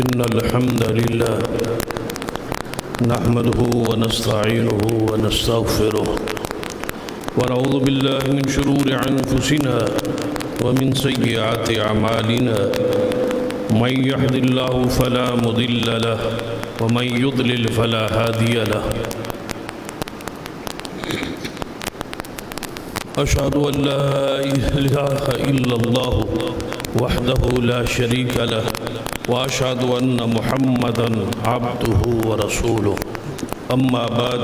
إن الحمد لله نحمده ونستعينه ونستغفره ونعوذ بالله من شرور أنفسنا ومن سيئات أعمالنا من يهد الله فلا مضل له ومن يضلل فلا هادي له أشهد أن لا إله إلا الله وحده لا شريك له وأشهد أن محمدًا عبده ورسوله أما بعد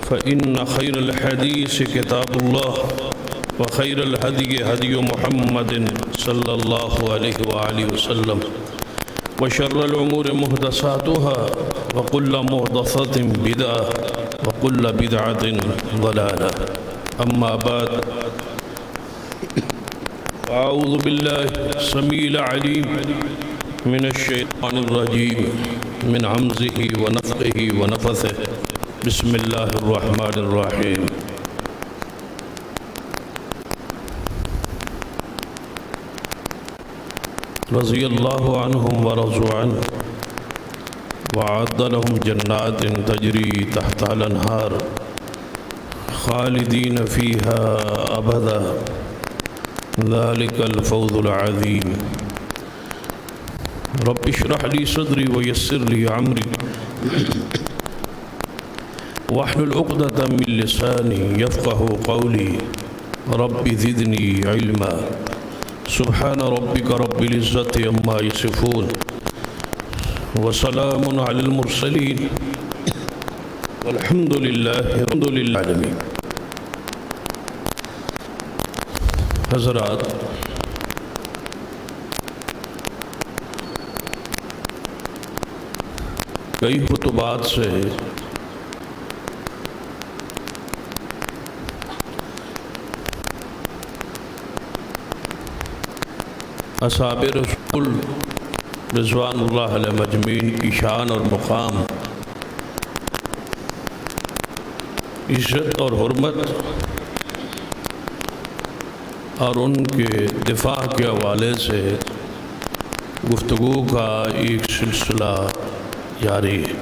فإن خير الحديث كتاب الله وخير الهدي هدي محمد صلى الله عليه وآله وسلم وشر الأمور محدثاتها وكل محدثة بدعة وكل بدعة ضلالة أما بعد أعوذ بالله السميع العليم من الشيطان الرجيم من همزه ونفخه ونفثه بسم الله الرحمن الرحيم رضي الله عنهم ورضوا عنه وأعد لهم جنات تجري تحتها الأنهار خالدين فيها أبدا ذلك الفوز العظيم رب اشرح لي صدري ويسر لي أمري واحلل عقدة من لساني يفقه قولي رب زدني علما سبحان ربك رب العزة عما يصفون وسلام على المرسلين والحمد لله رب العالمين. حضرات، کئی خطبات سے اصحاب رسول رضوان اللہ علیہ مجمعین کی شان اور مقام، عزت اور حرمت اور ان کے دفاع کے حوالے سے گفتگو کا ایک سلسلہ جاری ہے۔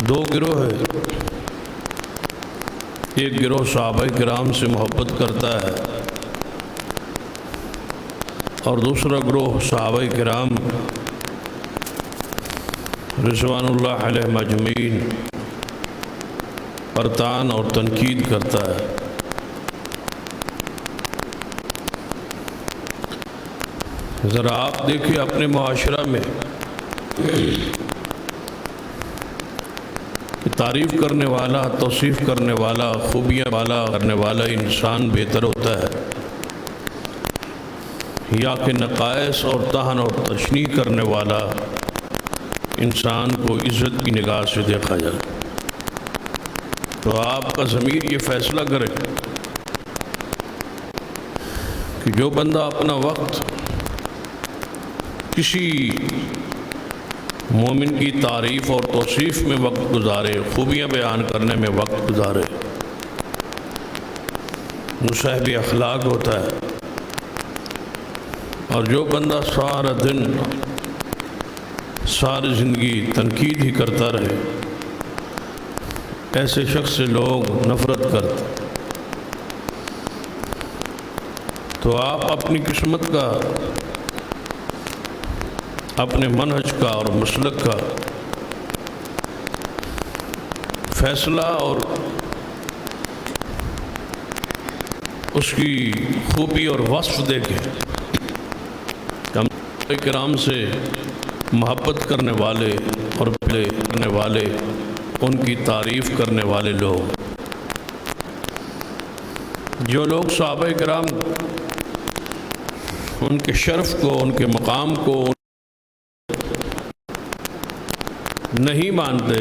دو گروہ ہیں، ایک گروہ صحابہ کرام سے محبت کرتا ہے اور دوسرا گروہ صحابہ کرام رضوان اللہ علیہ مجمعین پر طعن اور تنقید کرتا ہے۔ ذرا آپ دیکھیں اپنے معاشرہ میں تعریف کرنے والا، توصیف کرنے والا، خوبیاں والا کرنے والا انسان بہتر ہوتا ہے یا کہ نقائص اور طعن اور تشنیع کرنے والا انسان کو عزت کی نگاہ سے دیکھا جائے؟ تو آپ کا ضمیر یہ فیصلہ کرے کہ جو بندہ اپنا وقت کسی مومن کی تعریف اور توصیف میں وقت گزارے، خوبیاں بیان کرنے میں وقت گزارے، وہ صاحب اخلاق ہوتا ہے۔ اور جو بندہ سارا دن ساری زندگی تنقید ہی کرتا رہے، ایسے شخص سے لوگ نفرت کرتے۔ تو آپ اپنی قسمت کا، اپنے منہج کا اور مسلک کا فیصلہ اور اس کی خوبی اور وصف دیکھیں۔ ہم کرام سے محبت کرنے والے اور پلے کرنے والے، ان کی تعریف کرنے والے لوگ، جو لوگ صحابہ کرام ان کے شرف کو، ان کے مقام کو نہیں مانتے،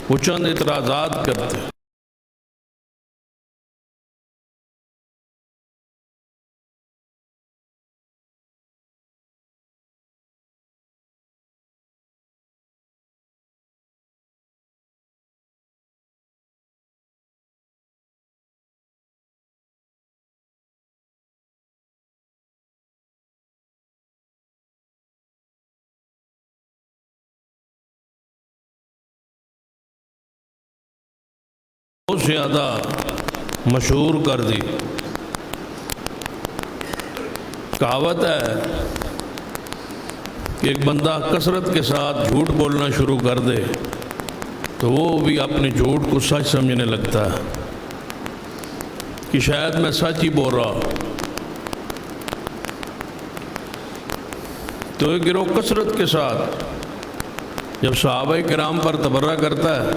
وہ چند اعتراضات کرتے۔ سے زیادہ مشہور کر دی۔ کہاوت ہے کہ ایک بندہ کثرت کے ساتھ جھوٹ بولنا شروع کر دے تو وہ بھی اپنے جھوٹ کو سچ سمجھنے لگتا ہے کہ شاید میں سچ ہی بول رہا ہوں۔ تو یہ گروہ کثرت کے ساتھ جب صحابہ کرام پر تبرہ کرتا ہے،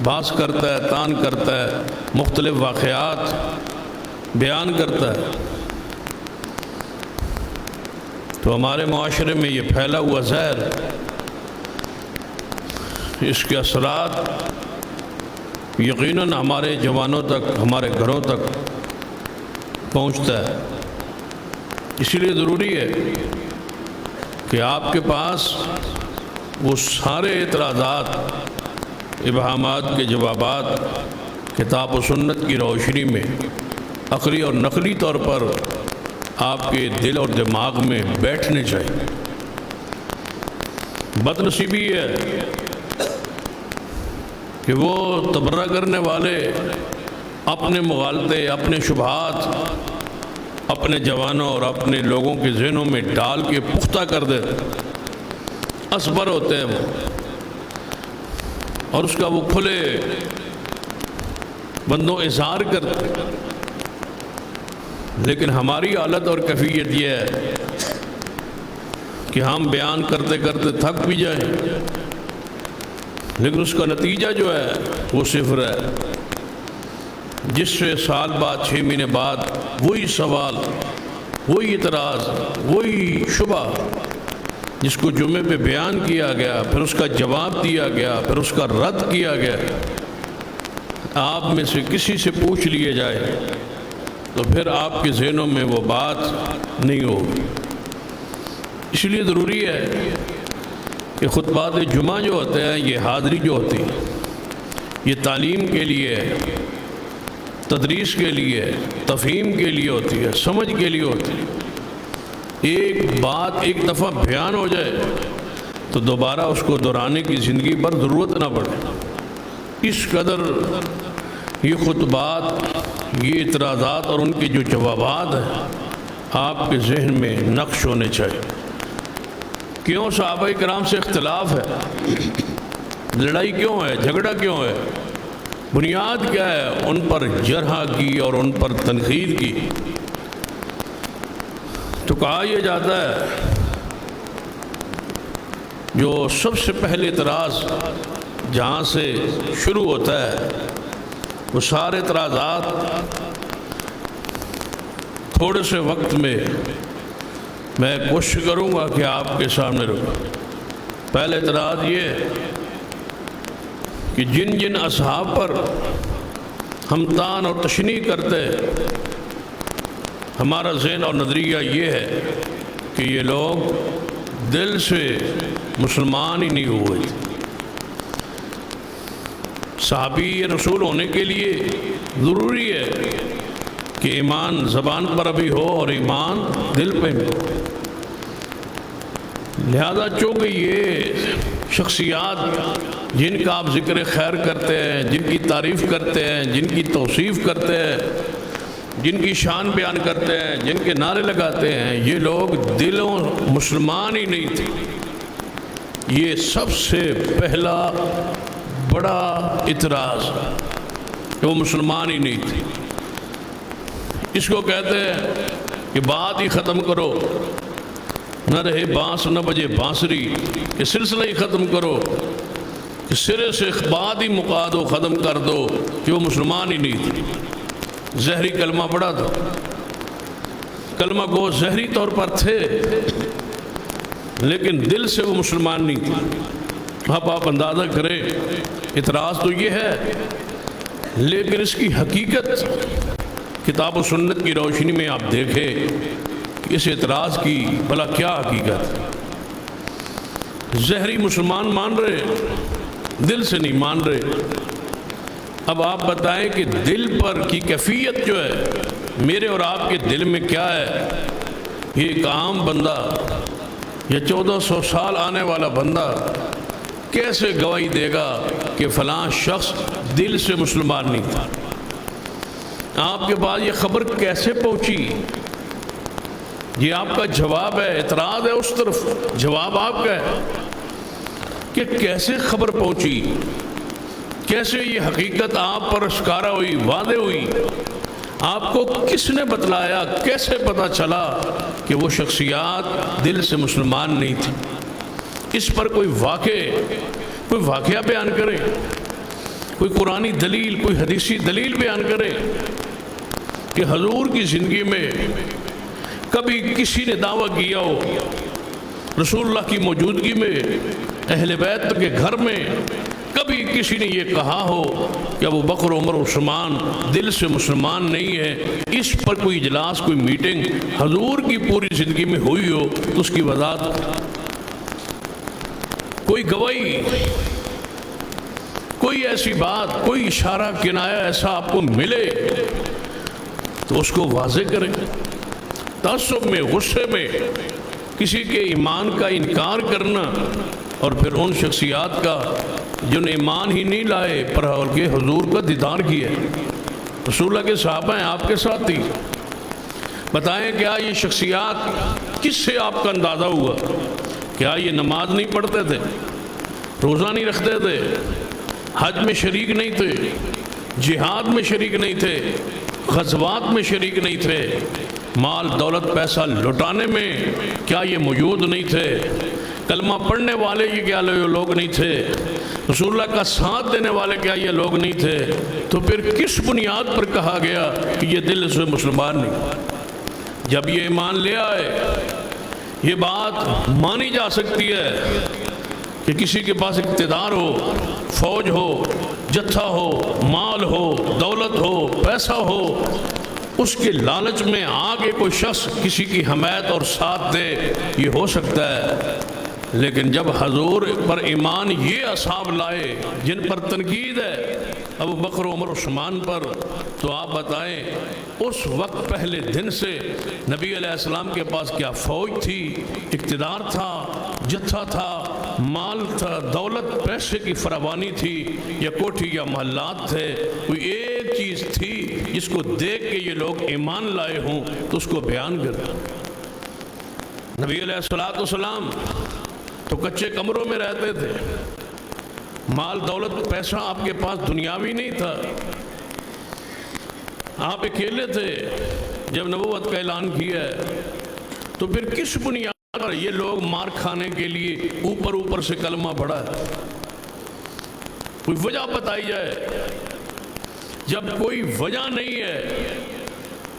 بحث کرتا ہے، طعن کرتا ہے، مختلف واقعات بیان کرتا ہے، تو ہمارے معاشرے میں یہ پھیلا ہوا زہر، اس کے اثرات یقیناً ہمارے جوانوں تک، ہمارے گھروں تک پہنچتا ہے۔ اسی لیے ضروری ہے کہ آپ کے پاس وہ سارے اعتراضات، ابہامات کے جوابات کتاب و سنت کی روشنی میں عقلی اور نقلی طور پر آپ کے دل اور دماغ میں بیٹھنے چاہیے۔ بد نصیبی ہے کہ وہ تبرہ کرنے والے اپنے مغالطے، اپنے شبہات اپنے جوانوں اور اپنے لوگوں کے ذہنوں میں ڈال کے پختہ کر دیتے، اصبر ہوتے ہیں وہ، اور اس کا وہ کھلے بندوں اظہار کرتے۔ لیکن ہماری حالت اور کیفیت یہ ہے کہ ہم بیان کرتے کرتے تھک بھی جائیں، لیکن اس کا نتیجہ جو ہے وہ صفر ہے، جس سے سال بعد، 6 مہینے بعد وہی سوال، وہی اعتراض، وہی شبہ جس کو جمعے پہ بیان کیا گیا، پھر اس کا جواب دیا گیا، پھر اس کا رد کیا گیا، آپ میں سے کسی سے پوچھ لیے جائے تو پھر آپ کے ذہنوں میں وہ بات نہیں ہوگی۔ اس لیے ضروری ہے کہ خطبات جمعہ جو ہوتے ہیں، یہ حاضری جو ہوتی ہے، یہ تعلیم کے لیے، تدریس کے لیے، تفہیم کے لیے ہوتی ہے، سمجھ کے لیے ہوتی ہے۔ ایک بات ایک دفعہ بیان ہو جائے تو دوبارہ اس کو دہرانے کی زندگی پر ضرورت نہ پڑے۔ اس قدر یہ خطبات، یہ اعتراضات اور ان کے جو جوابات ہیں آپ کے ذہن میں نقش ہونے چاہیے۔ کیوں صحابہ کرام سے اختلاف ہے؟ لڑائی کیوں ہے؟ جھگڑا کیوں ہے؟ بنیاد کیا ہے ان پر جرح کی اور ان پر تنقید کی؟ تو کہا یہ جاتا ہے جو سب سے پہلے اعتراض جہاں سے شروع ہوتا ہے، وہ سارے اعتراضات تھوڑے سے وقت میں کوشش کروں گا کہ آپ کے سامنے رکھوں۔ پہلے اعتراض یہ کہ جن جن اصحاب پر ہم طعن اور تشنیع کرتے ہیں، ہمارا ذہن اور نظریہ یہ ہے کہ یہ لوگ دل سے مسلمان ہی نہیں ہوئے تھے۔ صحابی رسول ہونے کے لیے ضروری ہے کہ ایمان زبان پر بھی ہو اور ایمان دل پہ بھی ہو۔ لہذا چونکہ یہ شخصیات جن کا آپ ذکر خیر کرتے ہیں، جن کی تعریف کرتے ہیں، جن کی توصیف کرتے ہیں، جن کی شان بیان کرتے ہیں، جن کے نعرے لگاتے ہیں، یہ لوگ دلوں مسلمان ہی نہیں تھے۔ یہ سب سے پہلا بڑا اعتراض کہ وہ مسلمان ہی نہیں تھے۔ اس کو کہتے ہیں کہ بات ہی ختم کرو، نہ رہے بانس نہ بجے بانسری، یہ سلسلہ ہی ختم کرو، کہ سرے سے بات ہی مکا دو، ختم کر دو کہ وہ مسلمان ہی نہیں تھے۔ زہری کلمہ پڑھا تھا، کلمہ گو زہری طور پر تھے لیکن دل سے وہ مسلمان نہیں تھے۔ اب آپ اندازہ کریں، اعتراض تو یہ ہے لیکن اس کی حقیقت کتاب و سنت کی روشنی میں آپ دیکھیں کہ اس اعتراض کی بھلا کیا حقیقت۔ زہری مسلمان مان رہے، دل سے نہیں مان رہے۔ اب آپ بتائیں کہ دل پر کی کیفیت جو ہے میرے اور آپ کے دل میں کیا ہے؟ یہ ایک عام بندہ یا 1400 سال آنے والا بندہ کیسے گواہی دے گا کہ فلاں شخص دل سے مسلمان نہیں تھا؟ آپ کے پاس یہ خبر کیسے پہنچی؟ یہ آپ کا جواب ہے، اعتراض ہے اس طرف، جواب آپ کا ہے کہ کیسے خبر پہنچی، کیسے یہ حقیقت آپ پر اشکارا ہوئی، واضح ہوئی، آپ کو کس نے بتلایا، کیسے پتا چلا کہ وہ شخصیات دل سے مسلمان نہیں تھی؟ اس پر کوئی واقعہ بیان کرے، کوئی قرآنی دلیل، کوئی حدیثی دلیل بیان کرے کہ حضور کی زندگی میں کبھی کسی نے دعویٰ کیا ہو، رسول اللہ کی موجودگی میں اہل بیت کے گھر میں کبھی کسی نے یہ کہا ہو کہ ابو بکر عمر عثمان دل سے مسلمان نہیں ہے؟ اس پر کوئی اجلاس، کوئی میٹنگ حضور کی پوری زندگی میں ہوئی ہو تو اس کی وضاحت، کوئی گواہی، کوئی ایسی بات، کوئی اشارہ کنایا ایسا آپ کو ملے تو اس کو واضح کریں۔ تعصب میں، غصے میں کسی کے ایمان کا انکار کرنا اور پھر ان شخصیات کا جن نے ایمان ہی نہیں لائے پر کے حضور کا دیدار کیا، رسول اللہ کے صحابہ ہیں، آپ کے ساتھ ہی، بتائیں کیا یہ شخصیات کس سے آپ کا اندازہ ہوا؟ کیا یہ نماز نہیں پڑھتے تھے، روزہ نہیں رکھتے تھے، حج میں شریک نہیں تھے، جہاد میں شریک نہیں تھے، غزوات میں شریک نہیں تھے، مال دولت پیسہ لٹانے میں کیا یہ موجود نہیں تھے؟ کلمہ پڑھنے والے یہ کیا لوگ نہیں تھے؟ رسول اللہ کا ساتھ دینے والے کیا یہ لوگ نہیں تھے؟ تو پھر کس بنیاد پر کہا گیا کہ یہ دل سے مسلمان نہیں؟ جب یہ ایمان لے آئے، یہ بات مانی جا سکتی ہے کہ کسی کے پاس اقتدار ہو، فوج ہو، جتھا ہو، مال ہو، دولت ہو، پیسہ ہو، اس کے لالچ میں آگے کوئی شخص کسی کی حمایت اور ساتھ دے، یہ ہو سکتا ہے، لیکن جب حضور پر ایمان یہ اصحاب لائے جن پر تنقید ہے ابو بکر عمر عثمان پر، تو آپ بتائیں اس وقت پہلے دن سے نبی علیہ السلام کے پاس کیا فوج تھی، اقتدار تھا، جتھا تھا، مال تھا، دولت پیسے کی فراوانی تھی، یا کوٹھی یا محلات تھے؟ کوئی ایک چیز تھی جس کو دیکھ کے یہ لوگ ایمان لائے ہوں تو اس کو بیان کر۔ نبی علیہ السلام تو کچے کمروں میں رہتے تھے، مال دولت پیسہ آپ کے پاس دنیاوی نہیں تھا، آپ اکیلے تھے جب نبوت کا اعلان کیا ہے، تو پھر کس بنیاد پر یہ لوگ مار کھانے کے لیے اوپر سے کلمہ پڑھا ہے؟ کوئی وجہ بتائی جائے۔ جب کوئی وجہ نہیں ہے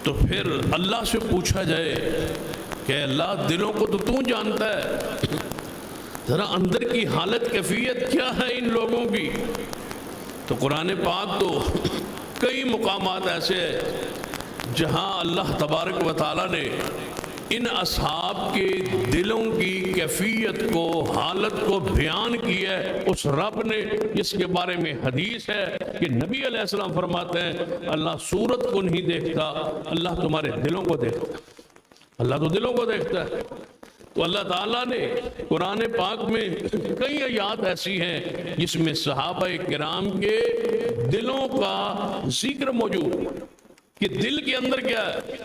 تو پھر اللہ سے پوچھا جائے کہ اللہ دلوں کو تو جانتا ہے، ذرا اندر کی حالت کیفیت کیا ہے ان لوگوں کی؟ تو قرآن پاک تو کئی مقامات ایسے ہیں جہاں اللہ تبارک و تعالیٰ نے ان اصحاب کے دلوں کی کیفیت کو، حالت کو بیان کیا ہے۔ اس رب نے جس کے بارے میں حدیث ہے کہ نبی علیہ السلام فرماتے ہیں اللہ صورت کو نہیں دیکھتا، اللہ تمہارے دلوں کو دیکھتا ہے۔ اللہ تو دلوں کو دیکھتا ہے۔ تو اللہ تعالیٰ نے قرآن پاک میں کئی آیات ایسی ہیں جس میں صحابہ کرام کے دلوں کا ذکر موجود ہے کہ دل کے اندر کیا ہے،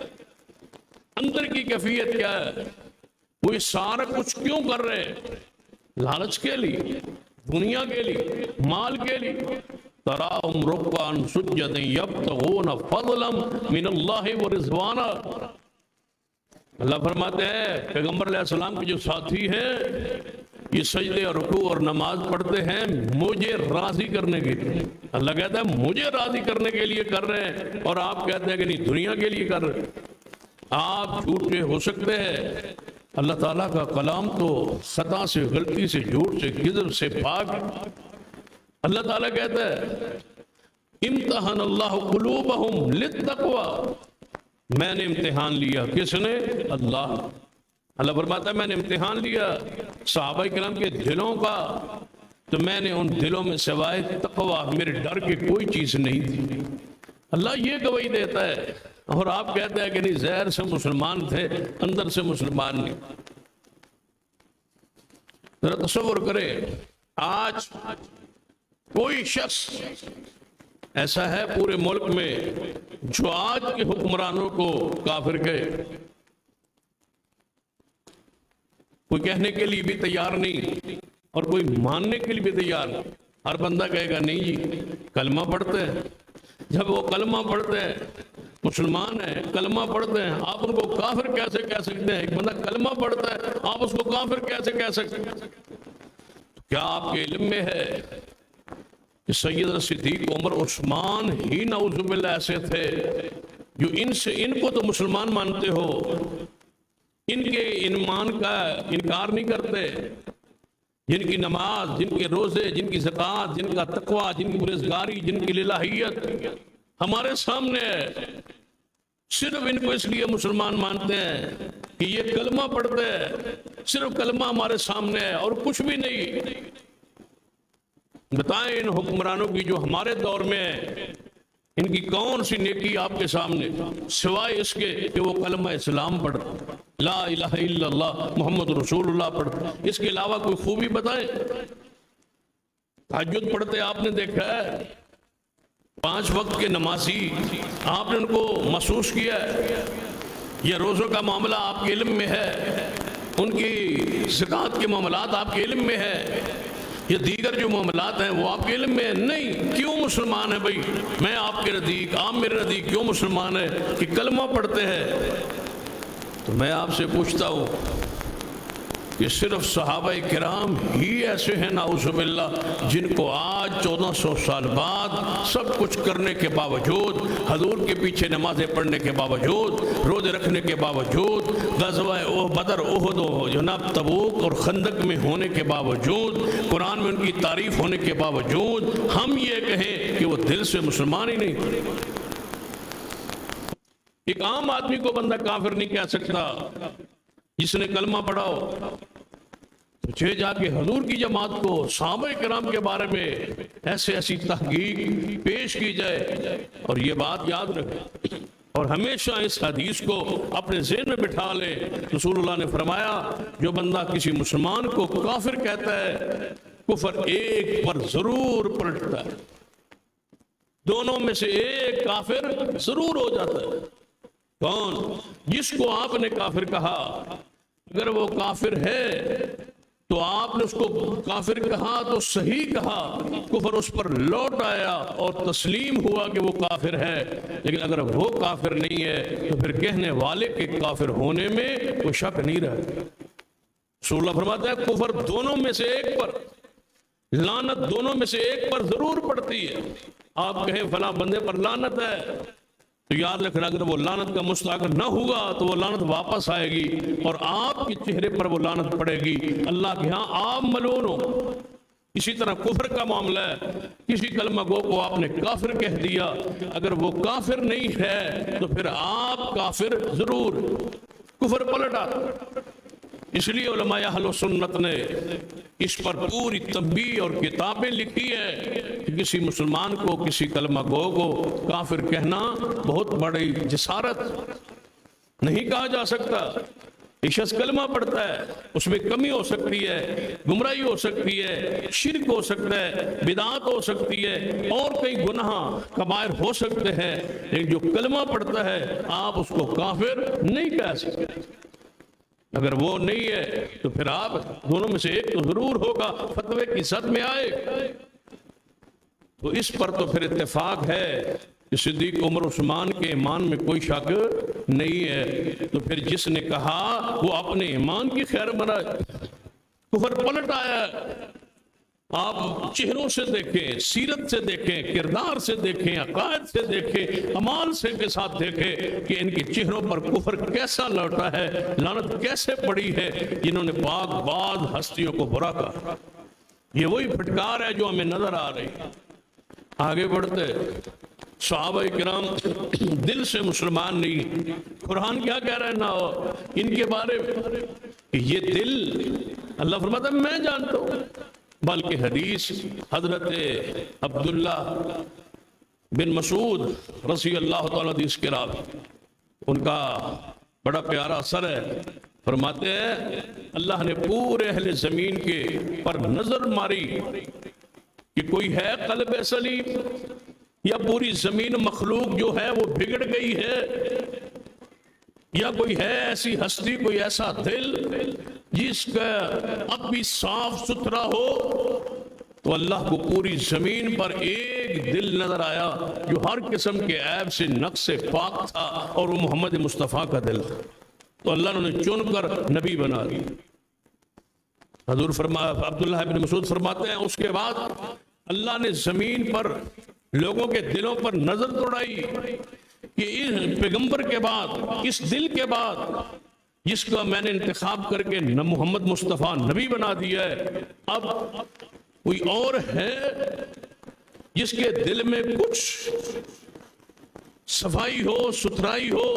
اندر کی کیفیت کیا ہے، وہ یہ سارا کچھ کیوں کر رہے ہیں؟ لالچ کے لیے، دنیا کے لیے، مال کے لیے۔ تراہم رکعا سجدا یبتغون فضلا من اللہ ورضوانا۔ اللہ فرماتے ہیں پیغمبر علیہ السلام کے جو ساتھی ہیں یہ سجدے اور رکوع اور نماز پڑھتے ہیں مجھے راضی کرنے کے لیے۔ اللہ کہتا ہے مجھے راضی کرنے کے لیے کر رہے ہیں، اور آپ کہتے ہیں کہ نہیں دنیا کے لیے کر رہے ہیں۔ آپ جھوٹے ہو سکتے ہیں، اللہ تعالیٰ کا کلام تو خطا سے، غلطی سے، جھوٹ سے، کذب سے پاک۔ اللہ تعالیٰ کہتا ہے امتحن اللہ قلوبہم للتقوی، میں نے امتحان لیا، کس نے؟ اللہ۔ اللہ فرماتا ہے میں نے امتحان لیا صحابہ کرام کے دلوں کا، تو میں نے ان دلوں میں سوائے تقوی میرے ڈر کی کوئی چیز نہیں تھی۔ اللہ یہ گواہی دیتا ہے، اور آپ کہتے ہیں کہ نہیں ظاہر سے مسلمان تھے اندر سے مسلمان نہیں۔ ذرا تصور کرے آج کوئی شخص ایسا ہے پورے ملک میں جو آج کے حکمرانوں کو کافر کہے؟ کوئی کہنے کے لیے بھی تیار نہیں اور کوئی ماننے کے لیے بھی تیار نہیں۔ ہر بندہ کہے گا نہیں جی کلمہ پڑھتے ہیں۔ جب وہ کلمہ پڑھتے ہیں، مسلمان ہیں، کلمہ پڑھتے ہیں، آپ ان کو کافر کیسے کہہ سکتے ہیں؟ ایک بندہ کلمہ پڑھتا ہے، آپ اس کو کافر کیسے کہہ سکتے ہیں؟ کیا آپ کے علم میں ہے کہ سیدنا صدیق عمر عثمان ہی نعوذ باللہ ایسے تھے جو ان کو تو مسلمان مانتے ہو، ان کے ایمان کا انکار نہیں کرتے، جن کی نماز، جن کے روزے، جن کی زکوٰۃ، جن کا تقویٰ، جن کی پرہیزگاری، جن کی الہیت ہمارے سامنے ہے، صرف ان کو اس لیے مسلمان مانتے ہیں کہ یہ کلمہ پڑھتے ہیں، صرف کلمہ ہمارے سامنے ہے اور کچھ بھی نہیں۔ بتائیں ان حکمرانوں کی جو ہمارے دور میں ہے، ان کی کون سی نیکی آپ کے سامنے سوائے اس کے کہ وہ کلمہ اسلام پڑھتے، لا الہ الا اللہ محمد رسول اللہ پڑھتے؟ اس کے علاوہ کوئی خوبی بتائیں؟ تہجد پڑھتے آپ نے دیکھا ہے، 5 وقت کے نمازی آپ نے ان کو محسوس کیا ہے؟ یہ روزوں کا معاملہ آپ کے علم میں ہے؟ ان کی زکوٰۃ کے معاملات آپ کے علم میں ہے؟ یہ دیگر جو معاملات ہیں وہ آپ کے علم میں نہیں؟ کیوں مسلمان ہے بھائی؟ میں آپ کے نزدیک، آپ میرے نزدیک کیوں مسلمان ہے کہ کلمہ پڑھتے ہیں؟ تو میں آپ سے پوچھتا ہوں کہ صرف صحابہ کرام ہی ایسے ہیں نعوذ باللہ جن کو آج 1400 سال بعد سب کچھ کرنے کے باوجود، حضور کے پیچھے نمازیں پڑھنے کے باوجود، روزے رکھنے کے باوجود، غزوہ بدر، احد و جناب تبوک اور خندق میں ہونے کے باوجود، قرآن میں ان کی تعریف ہونے کے باوجود ہم یہ کہیں کہ وہ دل سے مسلمان ہی نہیں؟ ایک عام آدمی کو بندہ کافر نہیں کہہ سکتا جس نے کلمہ پڑھا ہو۔ تو جا کے حضور کی جماعت کو، صحابہ کرام کے بارے میں ایسی تحقیق پیش کی جائے، اور یہ بات یاد رکھیں اور ہمیشہ اس حدیث کو اپنے ذہن میں بٹھا لیں۔ رسول اللہ نے فرمایا جو بندہ کسی مسلمان کو کافر کہتا ہے، کفر ایک پر ضرور پلٹتا ہے، دونوں میں سے ایک کافر ضرور ہو جاتا ہے۔ کون؟ جس کو آپ نے کافر کہا، اگر وہ کافر ہے تو آپ نے اس کو کافر کہا تو صحیح کہا، کفر اس پر لوٹ آیا اور تسلیم ہوا کہ وہ کافر ہے۔ لیکن اگر وہ کافر نہیں ہے تو پھر کہنے والے کے کافر ہونے میں کوئی شک نہیں رہا۔ رسول اللہ فرماتا ہے کفر دونوں میں سے ایک پر، لعنت دونوں میں سے ایک پر ضرور پڑتی ہے۔ آپ کہیں فلاں بندے پر لعنت ہے تو یاد رکھنا اگر وہ لعنت کا مستحق نہ ہوگا تو وہ لعنت واپس آئے گی اور آپ کے چہرے پر وہ لعنت پڑے گی، اللہ کے ہاں آپ ملعون ہو۔ اسی طرح کفر کا معاملہ ہے، کسی کلمہ گو کو آپ نے کافر کہہ دیا، اگر وہ کافر نہیں ہے تو پھر آپ کافر ضرور، کفر پلٹ آتا۔ اس لیے علماء اہل سنت نے اس پر پوری تنبیہ اور کتابیں لکھی ہے کہ کسی مسلمان کو، کسی کلمہ گو کو کافر کہنا بہت بڑی جسارت، نہیں کہا جا سکتا۔ ایک شخص کلمہ پڑھتا ہے، اس میں کمی ہو سکتی ہے، گمراہی ہو سکتی ہے، شرک ہو سکتا ہے، بدعات ہو سکتی ہے، اور کئی گناہ کبائر ہو سکتے ہیں، لیکن جو کلمہ پڑھتا ہے آپ اس کو کافر نہیں کہہ سکتے۔ اگر وہ نہیں ہے تو پھر آپ دونوں میں سے ایک تو ضرور ہوگا، فتوے کی سطح میں آئے۔ تو اس پر تو پھر اتفاق ہے کہ صدیق عمر عثمان کے ایمان میں کوئی شک نہیں ہے۔ تو پھر جس نے کہا وہ اپنے ایمان کی خیر منائے، کفر پلٹ آیا۔ آپ چہروں سے دیکھیں، سیرت سے دیکھیں، کردار سے دیکھیں، عقائد سے دیکھیں، اعمال سے کے ساتھ دیکھیں کہ ان کے چہروں پر کفر کیسا لوٹا ہے، لعنت کیسے پڑی ہے جنہوں نے پاک باز ہستیوں کو برا کہا۔ یہ وہی پھٹکار ہے جو ہمیں نظر آ رہی۔ آگے بڑھتے، صحابہ کرام دل سے مسلمان نہیں۔ قرآن کیا کہہ رہا ہے نا ان کے بارے میں کہ یہ دل، اللہ فرماتا ہے میں جانتا ہوں، بلکہ حدیث حضرت عبداللہ بن مسعود رضی اللہ تعالیٰ حدیث کے راوی، ان کا بڑا پیارا اثر ہے فرماتے ہیں اللہ نے پورے اہل زمین کے پر نظر ماری کہ کوئی ہے قلب سلیم، یا پوری زمین مخلوق جو ہے وہ بگڑ گئی ہے، یا کوئی ہے ایسی ہستی، کوئی ایسا دل جس کا اب بھی صاف ستھرا ہو. تو اللہ کو پوری زمین پر ایک دل نظر آیا جو ہر قسم کے عیب سے، نقص سے پاک تھا، اور وہ محمد مصطفیٰ کا دل تھا. تو اللہ نے چن کر نبی بنا دیا. حضور عبداللہ ابن مسعود فرماتے ہیں اس کے بعد اللہ نے زمین پر لوگوں کے دلوں پر نظر دوڑائی کہ اس پیغمبر کے بعد، اس دل کے بعد جس کا میں نے انتخاب کر کے محمد مصطفیٰ نبی بنا دیا ہے، اب کوئی اور ہے جس کے دل میں کچھ صفائی ہو، ستھرائی ہو،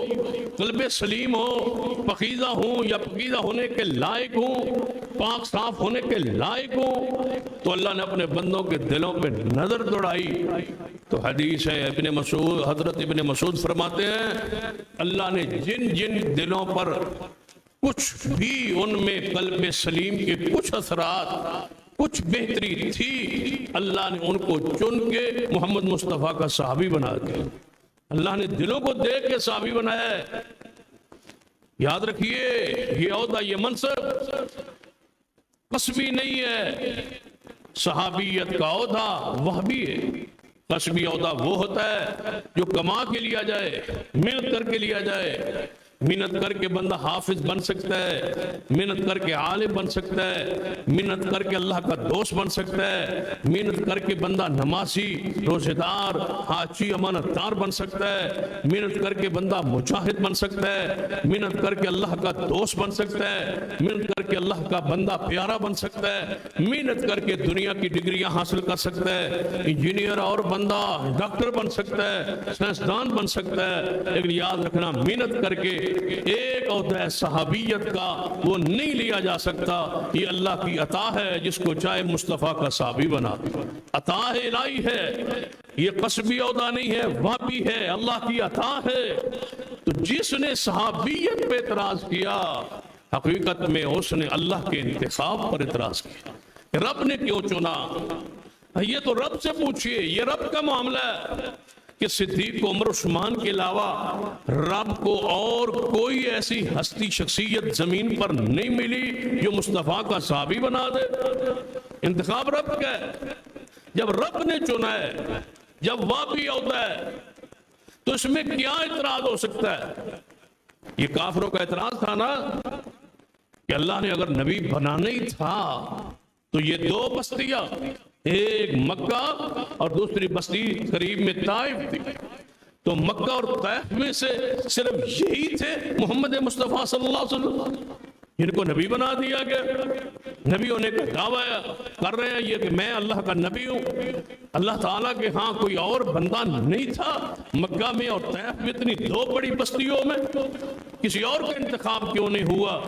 قلب سلیم ہو، پاکیزہ ہوں یا پاکیزہ ہونے کے لائق ہوں، پاک صاف ہونے کے لائق ہوں. تو اللہ نے اپنے بندوں کے دلوں پہ نظر دوڑائی. تو حدیث ہے حضرت ابن مسعود فرماتے ہیں اللہ نے جن جن دلوں پر کچھ بھی ان میں قلب سلیم کے کچھ اثرات، کچھ بہتری تھی، اللہ نے ان کو چن کے محمد مصطفیٰ کا صحابی بنا دیا. اللہ نے دلوں کو دیکھ کے صحابی بنایا ہے. یاد رکھیے یہ عہدہ، یہ منصب قصبی نہیں ہے. صحابیت کا عہدہ وہبی ہے. قصبی عہدہ وہ ہوتا ہے جو کما کے لیا جائے، محنت کر کے لیا جائے. محنت کر کے بندہ حافظ بن سکتا ہے، محنت کر کے عالم بن سکتا ہے، محنت کر کے اللہ کا دوست بن سکتا ہے، محنت کر کے بندہ نمازی، روزہ دار، حاجی، امانت دار بن سکتا ہے، محنت کر کے بندہ مجاہد بن سکتا ہے، محنت کر کے اللہ کا دوست بن سکتا ہے، محنت کر کے اللہ کا بندہ پیارا بن سکتا ہے، محنت کر کے دنیا کی ڈگریاں حاصل کر سکتا ہے، انجینئر اور بندہ ڈاکٹر بن سکتا ہے، سائنسدان بن سکتا ہے. لیکن یاد رکھنا محنت کر کے ایک عہدہ صحابیت کا وہ نہیں لیا جا سکتا. یہ اللہ کی عطا ہے، جس کو چاہے مصطفیٰ کا صحابی بنا. عطا الہی ہے، یہ قصبی عہدہ نہیں ہے، وہبی ہے، اللہ کی عطا ہے. تو جس نے صحابیت پہ اعتراض کیا، حقیقت میں اس نے اللہ کے انتخاب پر اعتراض کیا. رب نے کیوں چنا؟ یہ تو رب سے پوچھئے، یہ رب کا معاملہ ہے کہ صدیق عمر عثمان کے علاوہ رب کو اور کوئی ایسی ہستی، شخصیت زمین پر نہیں ملی جو مصطفیٰ کا صحابی بنا دے. انتخاب رب کا ہے. جب رب نے چنا ہے، جب وہبی ہوتا ہے، تو اس میں کیا اعتراض ہو سکتا ہے؟ یہ کافروں کا اعتراض تھا نا کہ اللہ نے اگر نبی بنانا ہی تھا تو یہ دو بستیاں، ایک مکہ اور دوسری بستی قریب میں طائف تھی، تو مکہ اور طائف میں سے صرف یہی تھے محمد مصطفیٰ صلی اللہ علیہ وسلم جن کو نبی بنا دیا گیا. نبی ہونے کا دعویٰ کر رہے ہیں یہ کہ میں اللہ کا نبی ہوں. اللہ تعالیٰ کے ہاں کوئی اور بندہ نہیں تھا مکہ میں اور طائف میں، اتنی دو بڑی بستیوں میں کسی اور کا انتخاب کیوں نہیں ہوا؟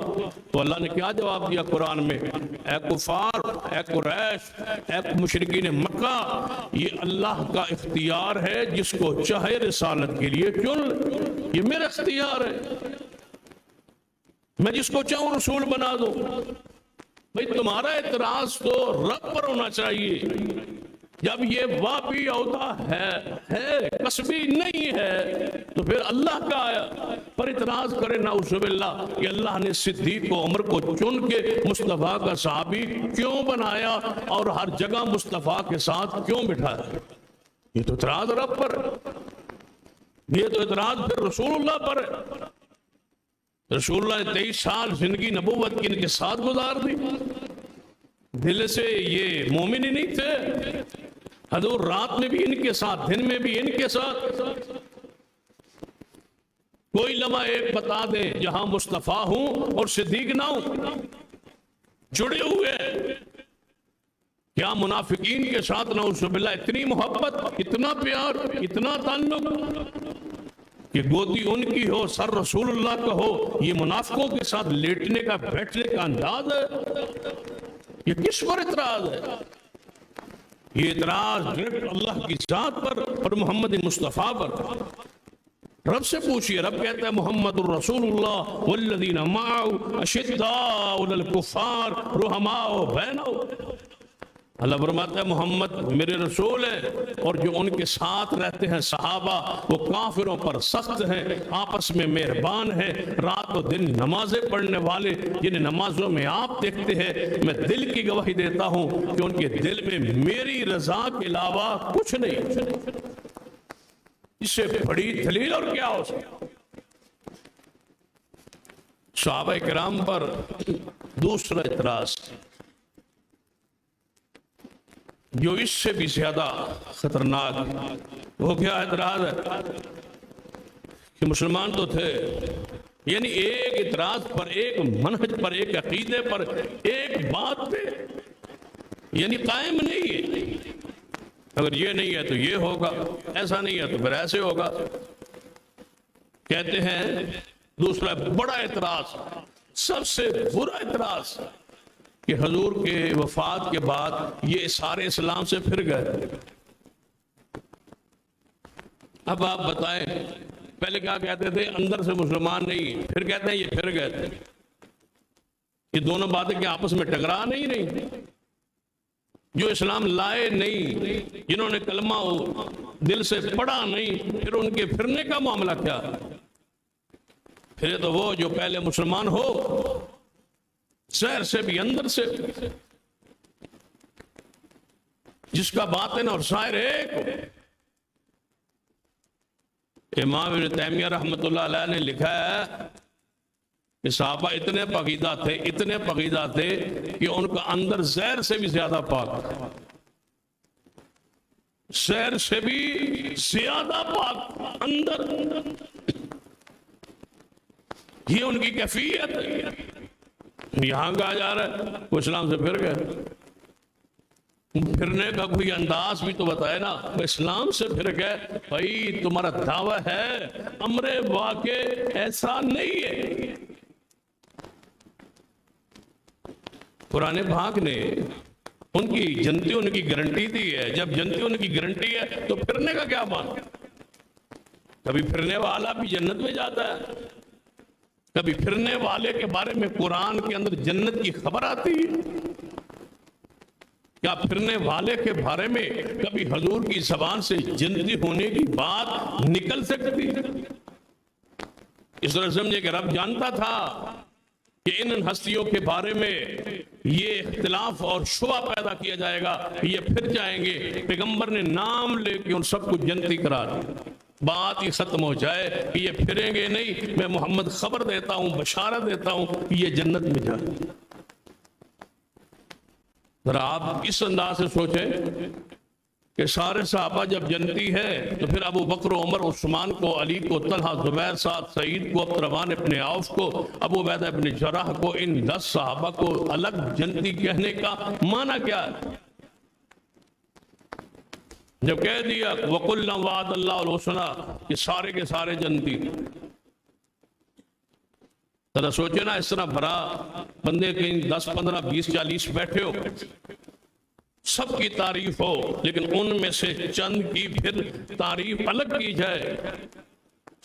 تو اللہ نے کیا جواب دیا قرآن میں؟ اے کفار، اے قریش، اے مشرکین مکہ، یہ اللہ کا اختیار ہے، جس کو چاہے رسالت کے لیے چن. یہ میرا اختیار ہے، میں جس کو چاہوں رسول بنا دوں. بھئی تمہارا اعتراض تو رب پر ہونا چاہیے. جب یہ وہبی عہدہ ہے، قصبی نہیں ہے، تو پھر اللہ کا پر اعتراض کرے نعوذ باللہ کہ اللہ نے صدیق و عمر کو چن کے مصطفیٰ کا صحابی کیوں بنایا اور ہر جگہ مصطفیٰ کے ساتھ کیوں بٹھایا؟ یہ تو اعتراض رب پر، یہ تو اعتراض پھر رسول اللہ پر ہے. رسول اللہ نے 23 سال زندگی نبوت کی ان کے ساتھ گزار دی. دل سے یہ مومن ہی نہیں تھے. حضور رات میں بھی ان کے ساتھ، دن میں بھی ان کے ساتھ. کوئی لمحہ ایک بتا دیں جہاں مصطفیٰ ہوں اور صدیق نہ ہوں، جڑے ہوئے. کیا منافقین کے ساتھ نعوذ باللہ اتنی محبت، اتنا پیار، اتنا تعلق کہ گودی ان کی ہو، سر رسول اللہ کا ہو؟ یہ منافقوں کے ساتھ لیٹنے کا، بیٹھنے کا انداز ہے. یہ کس پر اعتراض ہے؟ یہ اعتراض اللہ کی ذات پر اور محمد مصطفیٰ پر. رب سے پوچھئے، رب کہتا ہے محمد الرسول اللہ والذین معه اشداء علی الکفار رحماء بینہم۔ اللہ فرماتا ہے محمد میرے رسول ہیں، اور جو ان کے ساتھ رہتے ہیں صحابہ وہ کافروں پر سخت ہیں، آپس میں مہربان ہیں، رات و دن نمازیں پڑھنے والے جنہیں نمازوں میں آپ دیکھتے ہیں، میں دل کی گواہی دیتا ہوں کہ ان کے دل میں میری رضا کے علاوہ کچھ نہیں۔ اس سے بڑی دلیل اور کیا ہو سکتا؟ صحابہ کرام پر دوسرا اعتراض جو اس سے بھی زیادہ خطرناک، وہ کیا اعتراض ہے کہ مسلمان تو تھے، یعنی ایک اعتراض پر، ایک منہج پر، ایک عقیدے پر، ایک بات پہ یعنی قائم نہیں ہے۔ اگر یہ نہیں ہے تو یہ ہوگا، ایسا نہیں ہے تو پھر ایسے ہوگا۔ کہتے ہیں دوسرا بڑا اعتراض، سب سے برا اعتراض، کہ حضور کے وفات کے بعد یہ سارے اسلام سے پھر گئے۔ اب آپ بتائیں، پہلے کیا کہتے تھے؟ اندر سے مسلمان نہیں، پھر کہتے ہیں یہ پھر گئے تھے۔ یہ دونوں باتیں کیا آپس میں ٹکرا نہیں؟ جو اسلام لائے نہیں، جنہوں نے کلمہ دل سے پڑھا نہیں، پھر ان کے پھرنے کا معاملہ کیا؟ پھر تو وہ جو پہلے مسلمان ہو، ظاہر سے بھی اندر سے، جس کا باطن اور ظاہر ایک ہو۔ امام ابن تیمیہ رحمۃ اللہ علیہ نے لکھا ہے کہ صحابہ اتنے پاکیزہ تھے کہ ان کا اندر زہر سے بھی زیادہ پاک، زہر سے بھی زیادہ پاک اندر، یہ ان کی کیفیت ہے۔ یہاں کہا جا رہا ہے وہ اسلام سے پھر گئے، پھرنے کا کوئی انداز بھی تو بتائے نا۔ وہ اسلام سے پھر گئے، بھائی تمہارا دعویٰ ہے، امر واقع ایسا نہیں ہے۔ قرآن پاک نے ان کی جنتی ان کی گارنٹی دی ہے۔ جب جنتی ان کی گارنٹی ہے تو پھرنے کا کیا مان؟ کبھی پھرنے والا بھی جنت میں جاتا ہے، کبھی پھرنے والے کے بارے میں قرآن کے اندر جنت کی خبر آتی ہے؟ کیا پھرنے والے کے بارے میں کبھی حضور کی زبان سے جنتی ہونے کی بات نکل سکتی؟ اس طرح سمجھے کہ رب جانتا تھا کہ ان ہستیوں کے بارے میں یہ اختلاف اور شبہ پیدا کیا جائے گا، یہ پھر جائیں گے، پیغمبر نے نام لے کے ان سب کو جنتی کرا دیا۔ بات ہی ختم ہو جائے کہ یہ پھریں گے نہیں، میں محمد خبر دیتا ہوں، بشارت دیتا ہوں کہ یہ جنت میں جائیں۔ ذرا آپ اس انداز سے سوچیں کہ سارے صحابہ جب جنتی ہے تو پھر ابو بکر، عمر، عثمان کو، علی کو، طلحہ، زبیر، سعد، سعید کو، عبدالرحمن ابن عوف کو، ابو عبیدہ ابن جراح کو، ان 10 صحابہ کو الگ جنتی کہنے کا معنی کیا ہے؟ جب کہہ دیا وَقُلًّا وَعَدَ اللَّهُ الْحُسْنَىٰ، یہ سارے کے سارے جنتی۔ ذرا سوچے نا، اس طرح بھرا بندے کہیں 10، 15، 20، 40 بیٹھے ہو، سب کی تعریف ہو، لیکن ان میں سے چند کی پھر تعریف الگ کی جائے۔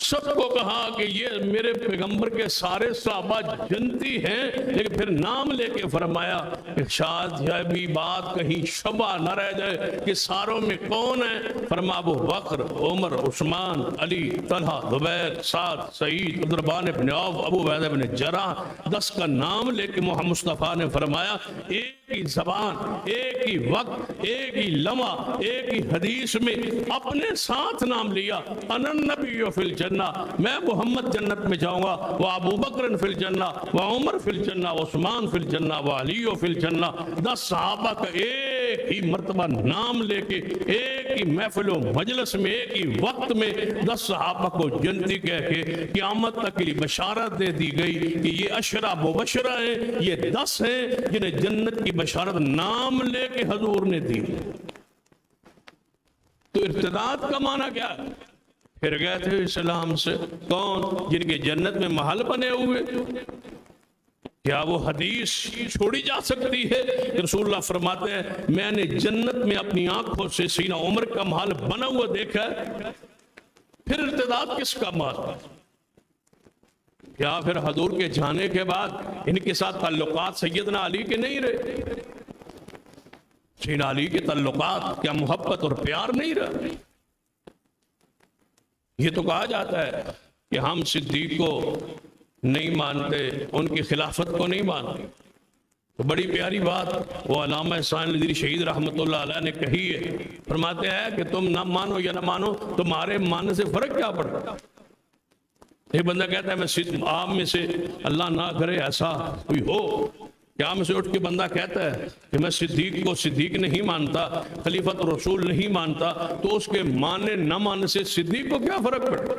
سب کو کہا کہ یہ میرے پیغمبر کے سارے صحابہ جنتی ہیں، لیکن پھر نام لے کے فرمایا کہ شاید یہ بھی بات کہیں شبہ نہ رہ جائے کہ ساروں میں کون ہے؟ فرما ابو بکر، عمر، عثمان، علی، طلحہ، زبیر، سعد، سعید، عبدالرحمن ابن عوف، ابو عبیدہ ابن جراح، 10 کا نام لے کے محمد مصطفیٰ نے فرمایا ایک ہی زبان، ایک ہی وقت، ایک ہی لمحہ، ایک ہی حدیث میں اپنے ساتھ نام لیا، انا النبی فی الجنہ، میں محمد جنت میں جاؤں گا، وہ ابو بکر فی الجنہ، وہ عمر فی الجنہ، وہ عثمان فی الجنہ، وہ علی فی الجنہ۔ 10 صحابہ کا ایک ہی مرتبہ نام لے کے ایک ہی محفل و مجلس میں ایک ہی وقت میں 10 صحابہ کو جنتی کہہ کے قیامت تک کے لیے بشارت دے دی گئی کہ یہ عشرہ مبشرہ ہیں، یہ 10 ہیں جنہیں جنت کی بشارت نام لے کے حضور نے دی۔ تو ارتداد کا معنی کیا ہے؟ پھر گئے تھے اسلام سے۔ کون؟ جن کے جنت میں محل بنے ہوئے۔ کیا وہ حدیث چھوڑی جا سکتی ہے؟ رسول اللہ فرماتے ہیں میں نے جنت میں اپنی آنکھوں سے سینہ عمر کا محل بنا ہوا دیکھا ہے۔ پھر ارتداد کس کا مال؟ کیا پھر حضور کے جانے کے بعد ان کے ساتھ تعلقات سیدنا علی کے نہیں رہے؟ سیدنا علی کے تعلقات کیا محبت اور پیار نہیں رہا؟ یہ تو کہا جاتا ہے کہ ہم صدیق کو نہیں مانتے، ان کی خلافت کو نہیں مانتے. تو بڑی پیاری بات وہ علامہ احسان ندوی شہید رحمۃ اللہ علیہ نے کہی ہے. فرماتے ہیں کہ تم نہ مانو یا نہ مانو، تمہارے ماننے سے فرق کیا پڑتا؟ ایک بندہ کہتا ہے میں آپ میں سے اللہ نہ کرے ایسا کوئی ہو کہ آپ میں سے اٹھ کے بندہ کہتا ہے کہ میں صدیق کو صدیق نہیں مانتا، خلیفۃ رسول نہیں مانتا، تو اس کے ماننے نہ ماننے سے صدیق کو کیا فرق پڑتا؟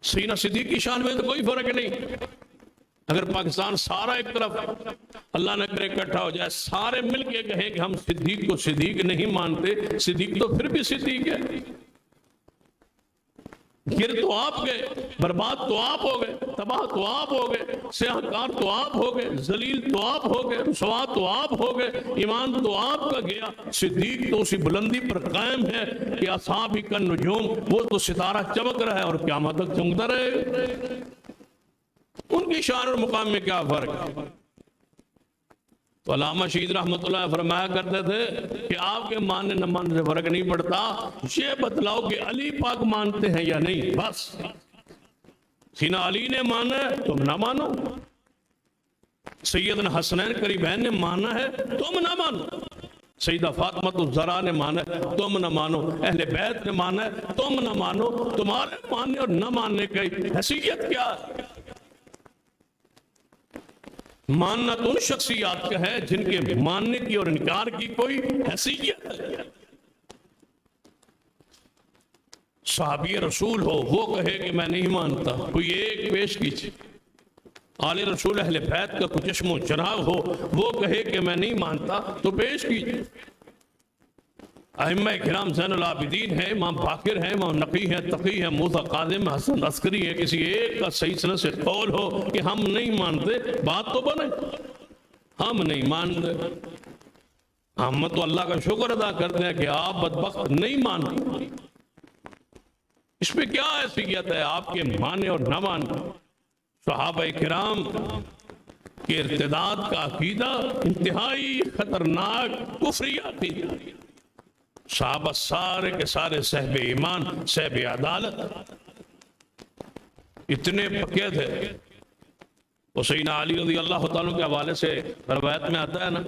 سیدنا صدیق کی شان میں تو کوئی فرق نہیں. اگر پاکستان سارا ایک طرف اللہ نہ کرے اکٹھا ہو جائے، سارے مل کے کہیں کہ ہم صدیق کو صدیق نہیں مانتے، صدیق تو پھر بھی صدیق ہے. گر تو آپ گئے، برباد تو آپ ہو گئے، تباہ تو آپ ہو گئے، سیاہکار تو آپ ہو گئے، ذلیل تو آپ ہو گئے، رسوا تو آپ ہو گئے، ایمان تو آپ کا گیا. صدیق تو اسی بلندی پر قائم ہے کہ اصحاب کا نجوم، وہ تو ستارہ چمک رہا ہے اور قیامت تک چمکتا رہے. ان کی شان اور مقام میں کیا فرق ہے؟ تو علامہ شہید رحمۃ اللہ فرمایا کرتے تھے کہ آپ کے ماننے نہ ماننے سے فرق نہیں پڑتا، یہ بتلاؤ کہ علی پاک مانتے ہیں یا نہیں. بس سیدنا علی نے مانا ہے تم نہ مانو، سیدنا حسنین قریبین نے مانا ہے تم نہ مانو، سیدہ فاطمہ الزہرا نے مانا ہے تم نہ مانو، اہل بیت نے مانا ہے تم نہ مانو. تمہارے ماننے اور نہ ماننے کی حیثیت کیا ہے؟ ماننا تو ان شخصیات کا ہے جن کے ماننے کی اور انکار کی کوئی حیثیت ہے. صحابی رسول ہو وہ کہے کہ میں نہیں مانتا، کوئی ایک پیش کیجیے. آل رسول اہل بیت کا کوئی چشم و چراغ ہو وہ کہے کہ میں نہیں مانتا تو پیش کیجیے. ائمہ کرام زین العابدین ہیں، امام باقر ہیں، امام نقی ہیں، تقی ہیں، موسیٰ کاظم، حسن عسکری ہے، کسی ایک کا صحیح سند سے قول ہو کہ ہم نہیں مانتے، بات تو بنے. ہم نہیں مانتے، ہم تو اللہ کا شکر ادا کرتے ہیں کہ آپ بدبخت نہیں مانتے. اس میں کیا حیثیت ہے آپ کے ماننے اور نہ ماننے؟ صحابہ کرام کے ارتداد کا عقیدہ انتہائی خطرناک کفریاتی تھی. صحابہ سارے کے سارے صاحب ایمان، صاحب عدالت، اتنے پکے تھے. وہ سیدنا علی رضی اللہ تعالیٰ کے حوالے سے روایت میں آتا ہے نا،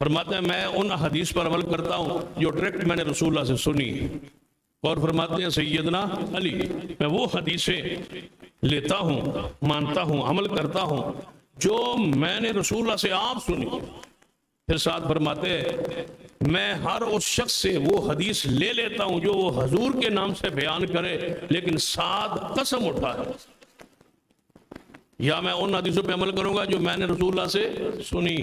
فرماتے ہیں میں ان حدیث پر عمل کرتا ہوں جو ڈائریکٹ میں نے رسول اللہ سے سنی. اور فرماتے ہیں سیدنا علی میں وہ حدیثیں لیتا ہوں، مانتا ہوں، عمل کرتا ہوں جو میں نے رسول اللہ سے آپ سنی. پھر ساتھ فرماتے ہیں میں ہر اس شخص سے وہ حدیث لے لیتا ہوں جو وہ حضور کے نام سے بیان کرے لیکن ساتھ قسم اٹھائے، یا میں ان حدیثوں پہ عمل کروں گا جو میں نے رسول اللہ سے سنی،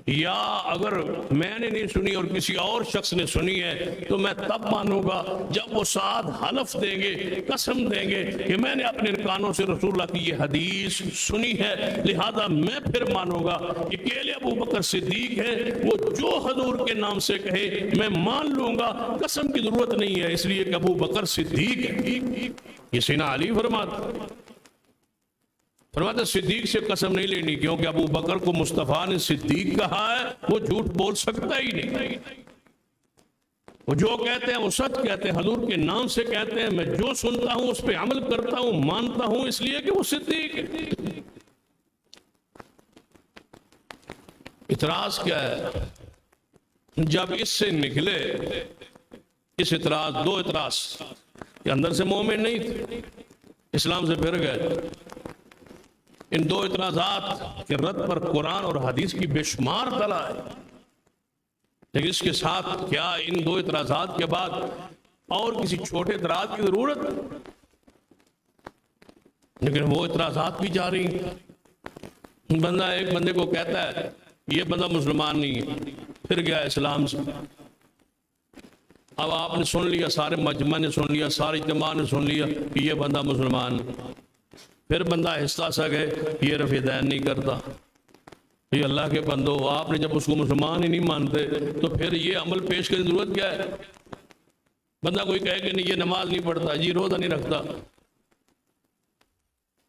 یا اگر میں نے نہیں سنی اور کسی اور شخص نے سنی ہے تو میں تب مانوں گا جب وہ ساتھ حلف دیں گے، قسم دیں گے کہ میں نے اپنے کانوں سے رسول اللہ کی یہ حدیث سنی ہے، لہذا میں پھر مانوں گا کہ اکیلے ابو بکر صدیق ہے، وہ جو حضور کے نام سے کہے میں مان لوں گا، قسم کی ضرورت نہیں ہے اس لیے کہ ابو بکر صدیق ہے. یہ سیدنا علی فرماتے صدیق سے قسم نہیں لینی کیونکہ ابو بکر کو مصطفیٰ نے صدیق کہا ہے، وہ جھوٹ بول سکتا ہی نہیں. وہ جو کہتے ہیں وہ سچ کہتے ہیں، حضور کے نام سے کہتے ہیں، میں جو سنتا ہوں اس پہ عمل کرتا ہوں، مانتا ہوں اس لیے کہ وہ صدیق ہے. اعتراض کیا ہے؟ جب اس سے نکلے اس اعتراض، دو اعتراض کہ اندر سے مومن نہیں تھے، اسلام سے پھر گئے، ان دو اعتراضات کے رد پر قرآن اور حدیث کی بے شمار دلائل ہے. لیکن اس کے ساتھ کیا ان دو اعتراضات کے بعد اور کسی چھوٹے اعتراض کی ضرورت ہے؟ لیکن وہ اعتراضات بھی جاری ہیں. بندہ ایک بندے کو کہتا ہے یہ بندہ مسلمان نہیں ہے، پھر گیا اسلام سے. اب آپ نے سن لیا، سارے مجمع نے سن لیا، سارے اجتماع نے سن لیا کہ یہ بندہ مسلمان ہے. پھر بندہ آہستہ سا گئے یہ رفع دین نہیں کرتا. یہ اللہ کے بندو، آپ نے جب اس کو مسلمان ہی نہیں مانتے تو پھر یہ عمل پیش کرنے کی ضرورت کیا ہے؟ بندہ کوئی کہے کہ نہیں یہ نماز نہیں پڑھتا، جی روزہ نہیں رکھتا،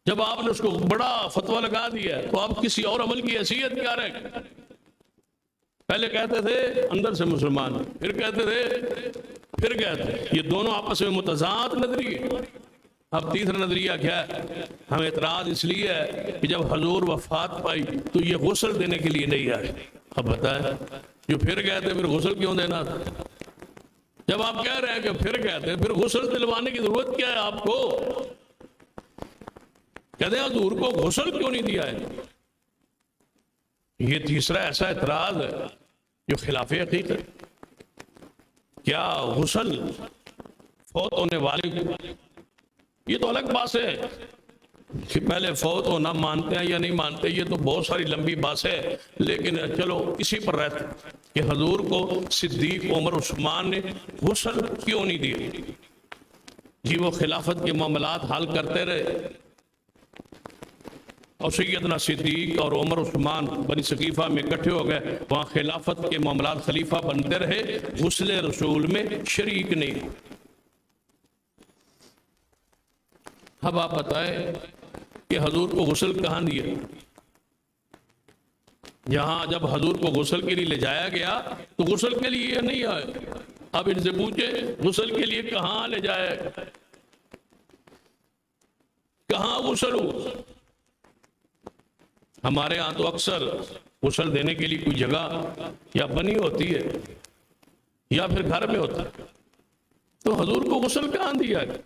جب آپ نے اس کو بڑا فتویٰ لگا دیا تو آپ کسی اور عمل کی حیثیت کیا رہے گا؟ پہلے کہتے تھے اندر سے مسلمان، پھر کہتے تھے، پھر کہتے، یہ دونوں آپس میں متضاد نظریے۔ اب تیسرا نظریہ کیا ہے؟ ہمیں اعتراض اس لیے ہے کہ جب حضور وفات پائی تو یہ غسل دینے کے لیے نہیں آئے۔ اب بتائیں، جو پھر کہتے پھر غسل کیوں دینا تھا؟ جب آپ کہہ رہے ہیں کہ پھر کہتے پھر غسل دلوانے کی ضرورت کیا ہے آپ کو؟ کہتے ہیں حضور کو غسل کیوں نہیں دیا ہے؟ یہ تیسرا ایسا اعتراض ہے جو خلاف حقیقت۔ کیا غسل فوت ہونے والے کو، یہ تو الگ بات ہے کہ پہلے فوت ہونا مانتے ہیں یا نہیں مانتے، یہ تو بہت ساری لمبی بات ہے، لیکن چلو اسی پر رہتے کہ حضور کو صدیق عمر عثمان نے غسل کیوں نہیں دیا؟ جی وہ خلافت کے معاملات حل کرتے رہے اور سیدنا صدیق اور عمر عثمان بنی ثقیفہ میں اکٹھے ہو گئے، وہاں خلافت کے معاملات خلیفہ بنتے رہے، غسل رسول میں شریک نہیں۔ اب آپ بتائیں کہ حضور کو غسل کہاں دیا؟ یہاں جب حضور کو غسل کے لیے لے جایا گیا تو غسل کے لیے نہیں آئے۔ اب ان سے پوچھے غسل کے لیے کہاں لے جائے، کہاں غسل ہو؟ ہمارے ہاں تو اکثر غسل دینے کے لیے کوئی جگہ یا بنی ہوتی ہے یا پھر گھر میں ہوتا ہے، تو حضور کو غسل کہاں دیا ہے؟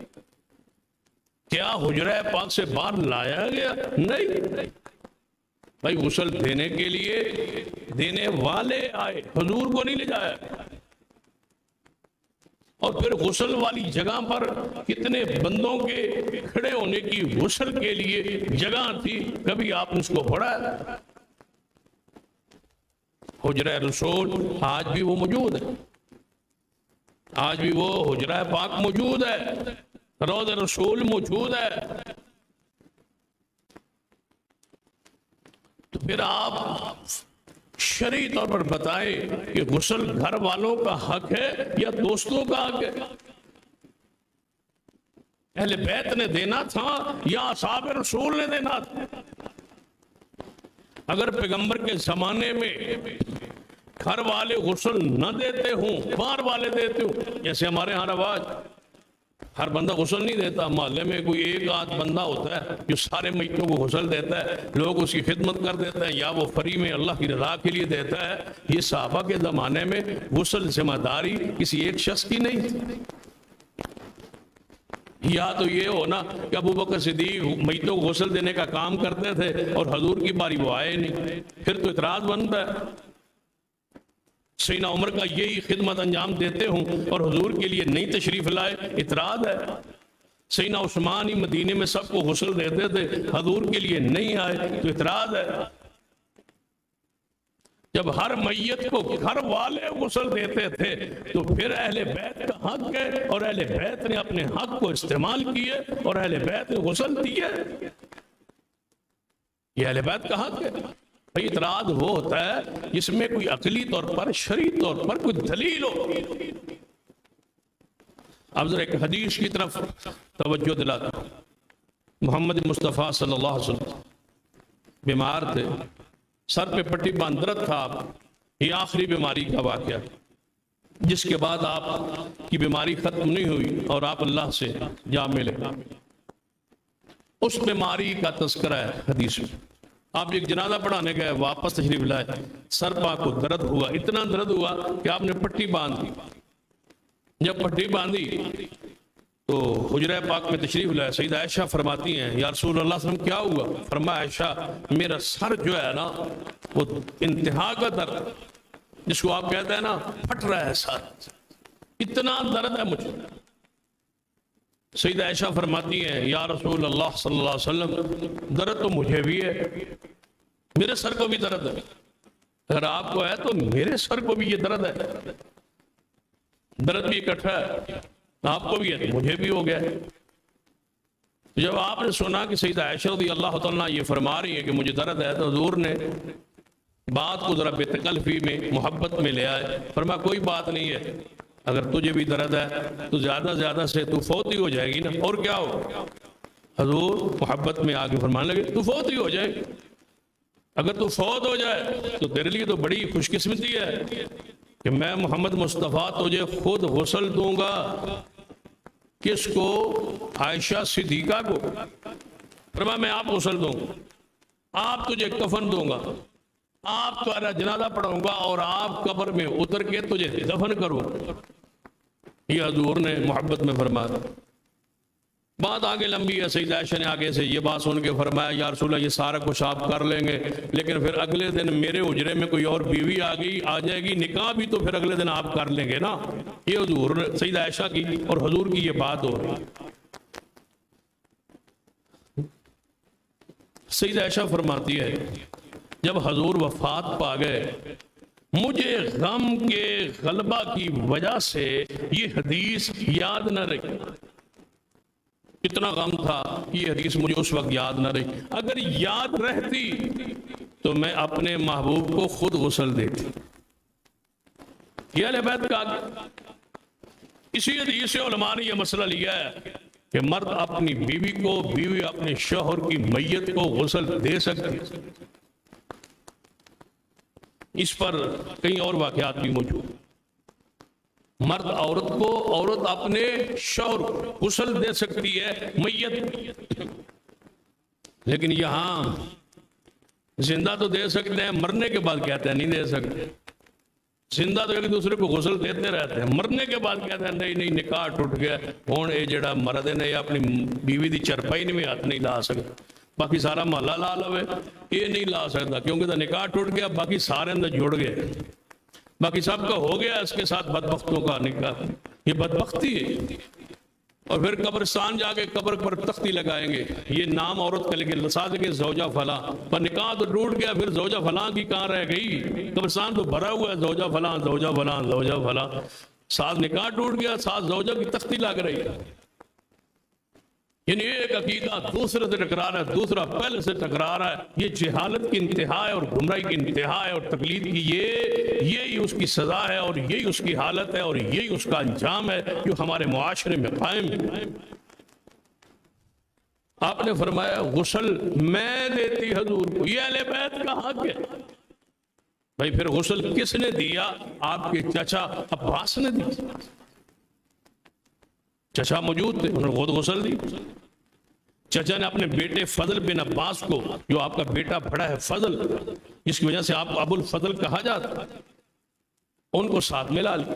کیا حجرہ پاک سے باہر لایا گیا؟ نہیں بھائی، غسل دینے کے لیے دینے والے آئے، حضور کو نہیں لے جایا۔ اور پھر غسل والی جگہ پر کتنے بندوں کے کھڑے ہونے کی غسل کے لیے جگہ تھی، کبھی آپ نے اس کو پڑھا ہے؟ حجرہ رسول آج بھی وہ موجود ہے، آج بھی وہ حجرہ پاک موجود ہے، روض رسول موجود ہے۔ تو پھر آپ شرعی طور پر بتائیں کہ غسل گھر والوں کا حق ہے یا دوستوں کا حق ہے؟ اہل بیت نے دینا تھا یا اصحاب رسول نے دینا تھا؟ اگر پیغمبر کے زمانے میں گھر والے غسل نہ دیتے ہوں، باہر والے دیتے ہوں، جیسے ہمارے ہاں رواج، ہر بندہ غسل نہیں دیتا، محلے میں کوئی ایک آدھ بندہ ہوتا ہے جو سارے میتوں کو غسل دیتا ہے، لوگ اس کی خدمت کر دیتے ہیں یا وہ فری میں اللہ کی رضا کے لیے دیتا ہے۔ یہ صحابہ کے زمانے میں غسل ذمہ داری کسی ایک شخص کی نہیں تھی۔ یا تو یہ ہونا کہ ابو بکر صدیق میتوں کو غسل دینے کا کام کرتے تھے اور حضور کی باری وہ آئے نہیں، پھر تو اعتراض بنتا ہے۔ سیدنا عمر کا یہی خدمت انجام دیتے ہوں اور حضور کے لیے نئی تشریف لائے، اعتراض ہے۔ سیدنا عثمان ہی مدینے میں سب کو غسل دیتے تھے، حضور کے لیے نہیں آئے تو اعتراض ہے۔ جب ہر میت کو گھر والے غسل دیتے تھے تو پھر اہل بیت کا حق ہے، اور اہل بیت نے اپنے حق کو استعمال کیے اور اہل بیت نے غسل دیے، یہ اہل بیت کا حق ہے۔ بھئی اعتراض وہ ہوتا ہے جس میں کوئی عقلی طور پر، شرعی طور پر کوئی دلیل ہو۔ اب ذرا ایک حدیث کی طرف توجہ دلاتا ہوں۔ محمد مصطفیٰ صلی اللہ علیہ وسلم بیمار تھے، سر پہ پٹی باندھ درد تھا، یہ آخری بیماری کا واقعہ جس کے بعد آپ کی بیماری ختم نہیں ہوئی اور آپ اللہ سے جا ملے۔ اس بیماری کا تذکرہ ہے حدیث میں۔ آپ ایک جنازہ پڑھانے گئے، واپس تشریف لائے، سر پاک کو درد ہوا، اتنا درد ہوا کہ آپ نے پٹی باندھ دی۔ جب پٹی باندھی تو حجرہ پاک میں تشریف لائے، سیدہ عائشہ فرماتی ہیں یا رسول اللہ صلی اللہ علیہ وسلم کیا ہوا؟ فرمایا عائشہ میرا سر جو ہے نا وہ انتہا کا درد، جس کو آپ کہتے ہیں نا پھٹ رہا ہے سر، اتنا درد ہے مجھے۔ سیدہ عائشہ فرماتی ہیں یا رسول اللہ صلی اللہ علیہ وسلم درد تو مجھے بھی ہے، میرے سر کو بھی درد ہے، اگر آپ کو ہے تو میرے سر کو بھی یہ درد ہے، درد بھی اکٹھا ہے، آپ کو بھی ہے تو مجھے بھی ہو گیا ہے۔ جب آپ نے سنا کہ سیدہ عائشہ رضی اللہ تعالیٰ یہ فرما رہی ہے کہ مجھے درد ہے، تو حضور نے بات کو ذرا بے تکلفی میں، محبت میں لے آئے، فرمایا کوئی بات نہیں ہے، اگر تجھے بھی درد ہے تو زیادہ زیادہ سے تو فوت ہی ہو جائے گی نا، اور کیا ہو؟ حضور محبت میں آگے فرمانے لگے تو فوت ہی ہو جائے گی، اگر تو فوت ہو جائے تو تیرے لیے تو بڑی خوش قسمتی ہے کہ میں محمد مصطفیٰ تجھے خود غسل دوں گا۔ کس کو؟ عائشہ صدیقہ کو۔ فرمایا میں آپ غسل دوں گا، آپ تجھے کفن دوں گا، آپ تمہارا جنازہ پڑھاؤں گا، اور آپ قبر میں اتر کے تجھے دفن کروں گا۔ یہ حضور نے محبت میں فرمایا۔ بات آگے لمبی ہے، سیدہ عائشہ نے آگے سے یہ بات سن کے فرمایا یا رسول اللہ یہ سارا کچھ آپ کر لیں گے، لیکن پھر اگلے دن میرے حجرے میں کوئی اور بیوی آ جائے گی، نکاح بھی تو پھر اگلے دن آپ کر لیں گے نا۔ یہ حضور سیدہ عائشہ کی اور حضور کی یہ بات ہو رہی۔ سیدہ عائشہ فرماتی ہے جب حضور وفات پا گئے مجھے غم کے غلبہ کی وجہ سے یہ حدیث یاد نہ رہی۔ اتنا غم تھا یہ حدیث مجھے اس وقت یاد نہ رہی، اگر یاد رہتی تو میں اپنے محبوب کو خود غسل دیتی۔ یہ اہل بیت کا اسی حدیث سے علماء نے یہ مسئلہ لیا ہے کہ مرد اپنی بیوی کو، بیوی اپنے شوہر کی میت کو غسل دے سکتی۔ اس پر کئی اور واقعات بھی موجود ہیں۔ مرد عورت کو، عورت اپنے شوہر کو غسل دے سکتی ہے میت، لیکن یہاں زندہ تو دے سکتے ہیں، مرنے کے بعد کہتے ہیں نہیں دے سکتے۔ زندہ تو ایک دوسرے کو غسل دیتے رہتے ہیں، مرنے کے بعد کہتے ہیں نہیں نہیں نکاح ٹوٹ گیا، ہوں یہ جڑا مرد ہے یہ اپنی بیوی دی چرپائی میں ہاتھ نہیں لا سکتا، باقی سارا محلہ لا لو، یہ نہیں لا سکتا کیونکہ تو نکاح ٹوٹ گیا، باقی سارے اندر جڑ گئے، باقی سب کا ہو گیا، اس کے ساتھ بدبختوں کا نکاح۔ یہ بدبختی ہے۔ اور پھر قبرستان جا کے قبر پر تختی لگائیں گے، یہ نام عورت کا لکھے لساد کے زوجہ فلاں، پر نکاح تو ٹوٹ گیا، پھر زوجہ فلاں کی کہاں رہ گئی؟ قبرستان تو بھرا ہوا ہے زوجہ فلاں زوجہ فلاں زوجہ فلاں، ساتھ نکاح ٹوٹ گیا، ساتھ زوجہ کی تختی لگ رہی ہے۔ یعنی ایک عقیدہ دوسرے سے ٹکرا رہا ہے، دوسرا پہلے سے ٹکرا رہا ہے۔ یہ جہالت کی انتہا ہے اور گمراہی کی انتہا ہے اور تقلید کی یہی اس کی سزا ہے اور یہی اس کی حالت ہے اور یہی اس کا انجام ہے جو ہمارے معاشرے میں قائم ہے۔ آپ نے فرمایا غسل میں دیتی حضور کو، یہ اہل بیت کا حق ہے۔ بھائی پھر غسل کس نے دیا؟ آپ کے چچا عباس نے دیا۔ چچا موجود تھے، انہوں نے خود غسل دی۔ چچا نے اپنے بیٹے فضل بن عباس کو، جو آپ کا بیٹا بڑا ہے فضل، جس کی وجہ سے آپ ابو الفضل کہا جاتا، ان کو ساتھ ملا لیا۔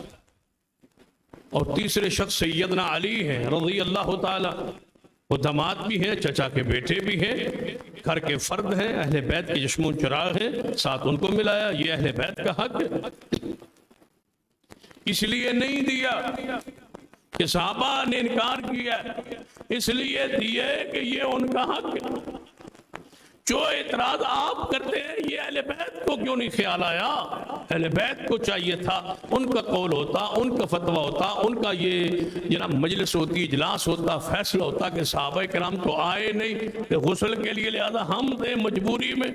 اور تیسرے شخص سیدنا علی ہیں رضی اللہ تعالی، وہ داماد بھی ہیں، چچا کے بیٹے بھی ہیں، گھر کے فرد ہیں، اہل بیت کے چشم و چراغ ہیں، ساتھ ان کو ملایا۔ یہ اہل بیت کا حق ہے۔ اس لیے نہیں دیا کہ صحابہ نے انکار کیا، اس لیے دیے کہ یہ ان کا حق ہے۔ جو اعتراض آپ کرتے ہیں یہ اہل بیت کو کیوں نہیں خیال آیا؟ اہل بیت کو چاہیے تھا، ان کا قول ہوتا، ان کا فتویٰ ہوتا، ان کا یہ جناب مجلس ہوتی، اجلاس ہوتا، فیصلہ ہوتا کہ صحابہ کرام تو آئے نہیں کہ غسل کے لیے، لہذا ہم تھے مجبوری میں،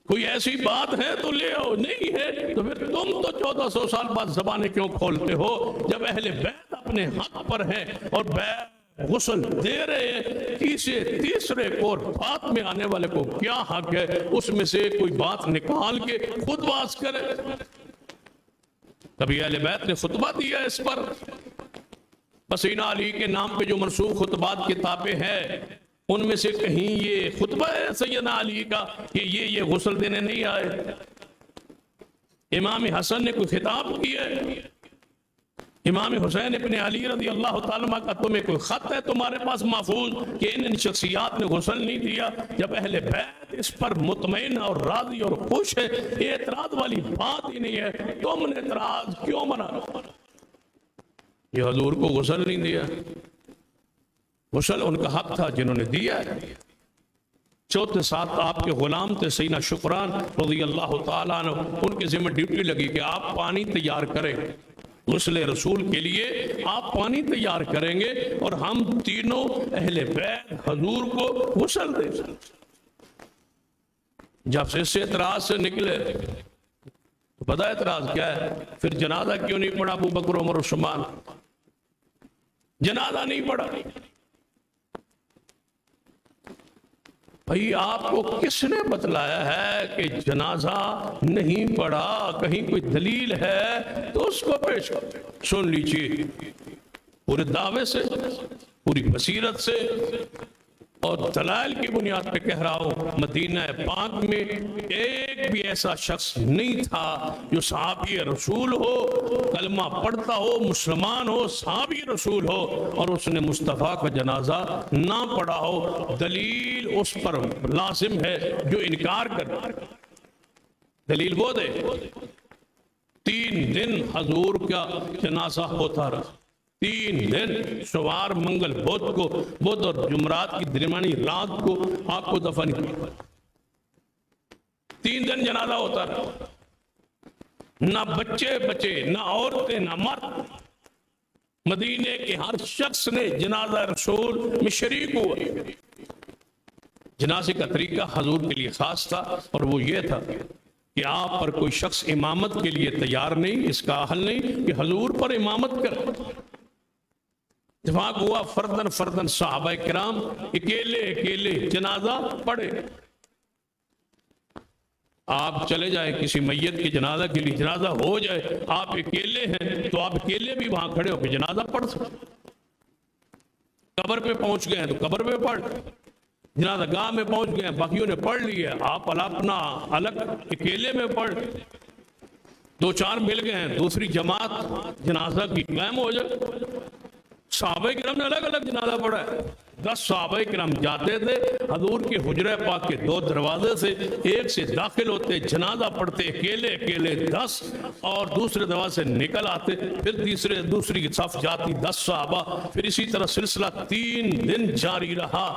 کوئی ایسی بات ہے تو لے آؤ، نہیں ہے تو پھر تم تو 1400 سال بعد زبانیں کیوں کھولتے ہو؟ جب اہل بیت اپنے حق پر ہیں اور بیت غسل دے رہے ہیں، تیسرے کو اور بات میں آنے والے کو کیا حق ہے اس میں سے کوئی بات نکال کے خود باز کرے؟ کبھی اہل بیت نے خطبہ دیا اس پر؟ سیدنا علی کے نام پہ جو منسوخ خطبات کتابیں ہیں ان میں سے کہیں یہ خطبہ ہے سیدنا علی کا کہ یہ غسل دینے نہیں آئے؟ امام حسن نے کوئی خطاب کیا ہے؟ امام حسین ابن علی رضی اللہ تعالیٰ عنہ کا تمہیں کوئی خط ہے تمہارے پاس محفوظ کہ ان شخصیات نے غسل نہیں دیا؟ جب اہل بیت اس پر مطمئن اور راضی اور خوش ہے، اعتراض والی بات ہی نہیں ہے، تم نے اعتراض کیوں منا؟ یہ حضور کو غسل نہیں دیا، غسل ان کا حق تھا جنہوں نے دیا ہے۔ چوتھے ساتھ آپ کے غلام تھے سیدنا شکران رضی اللہ تعالیٰ عنہ، ان کے ذمہ ڈیوٹی لگی کہ آپ پانی تیار کریں، غسل رسول کے لیے آپ پانی تیار کریں گے اور ہم تینوں اہل بیت حضور کو غسل دیں۔ جب سے اس اعتراض سے نکلے پتہ اعتراض کیا ہے؟ پھر جنازہ کیوں نہیں پڑھا ابو بکر عمر عثمان؟ جنازہ نہیں پڑھا بھئی، آپ کو کس نے بتلایا ہے کہ جنازہ نہیں پڑھا؟ کہیں کوئی دلیل ہے تو اس کو پیش کر، سن لیجیے پورے دعوے سے، پوری بصیرت سے اور دلائل کی بنیاد پہ کہہ رہا ہوں، مدینہ پاک میں ایک بھی ایسا شخص نہیں تھا جو صحابی رسول ہو، کلمہ پڑھتا ہو، مسلمان ہو، صحابی رسول ہو، اور اس نے مصطفیٰ کا جنازہ نہ پڑھا ہو۔ دلیل اس پر لازم ہے جو انکار کر، دلیل وہ دے۔ 3 دن حضور کا جنازہ ہوتا رہا، 3 دن، سوار، منگل، بدھ اور جمعرات کی درمیانی رات کو آپ کو دفن کیا، 3 دن جنازہ ہوتا رہا، نہ بچے بچے، نہ عورتیں، نہ مرد، مدینے کے ہر شخص نے جنازہ رسول میں شریک ہوا۔ جنازے کا طریقہ حضور کے لیے خاص تھا، اور وہ یہ تھا کہ آپ پر کوئی شخص امامت کے لیے تیار نہیں، اس کا حل نہیں کہ حضور پر امامت کرے۔ اتفاق ہوا فردن فردن صحابہ کرام اکیلے جنازہ پڑھے۔ آپ چلے جائیں کسی میت کے جنازہ کے لیے، جنازہ ہو جائے، آپ اکیلے ہیں تو آپ اکیلے بھی وہاں کھڑے ہو کے جنازہ پڑھ سکتے۔ قبر پہ پہنچ گئے ہیں تو قبر پہ پڑھ، جنازہ گاہ میں پہنچ گئے ہیں، باقیوں نے پڑھ لیا، آپ اپنا الگ اکیلے میں پڑھ۔ 2-4 مل گئے ہیں، دوسری جماعت جنازہ کی قائم ہو جائے۔ صحابہ کرام نے الگ الگ جنازہ پڑھا ہے۔ 10 صحابہ کرام جاتے تھے حضور کے حجرہ پاک کے 2 دروازے سے، ایک سے داخل ہوتے، جنازہ پڑھتے اکیلے 10، اور دوسرے دروازے سے نکل آتے، پھر دوسری کی صف جاتی 10 صحابہ، پھر اسی طرح سلسلہ 3 دن جاری رہا۔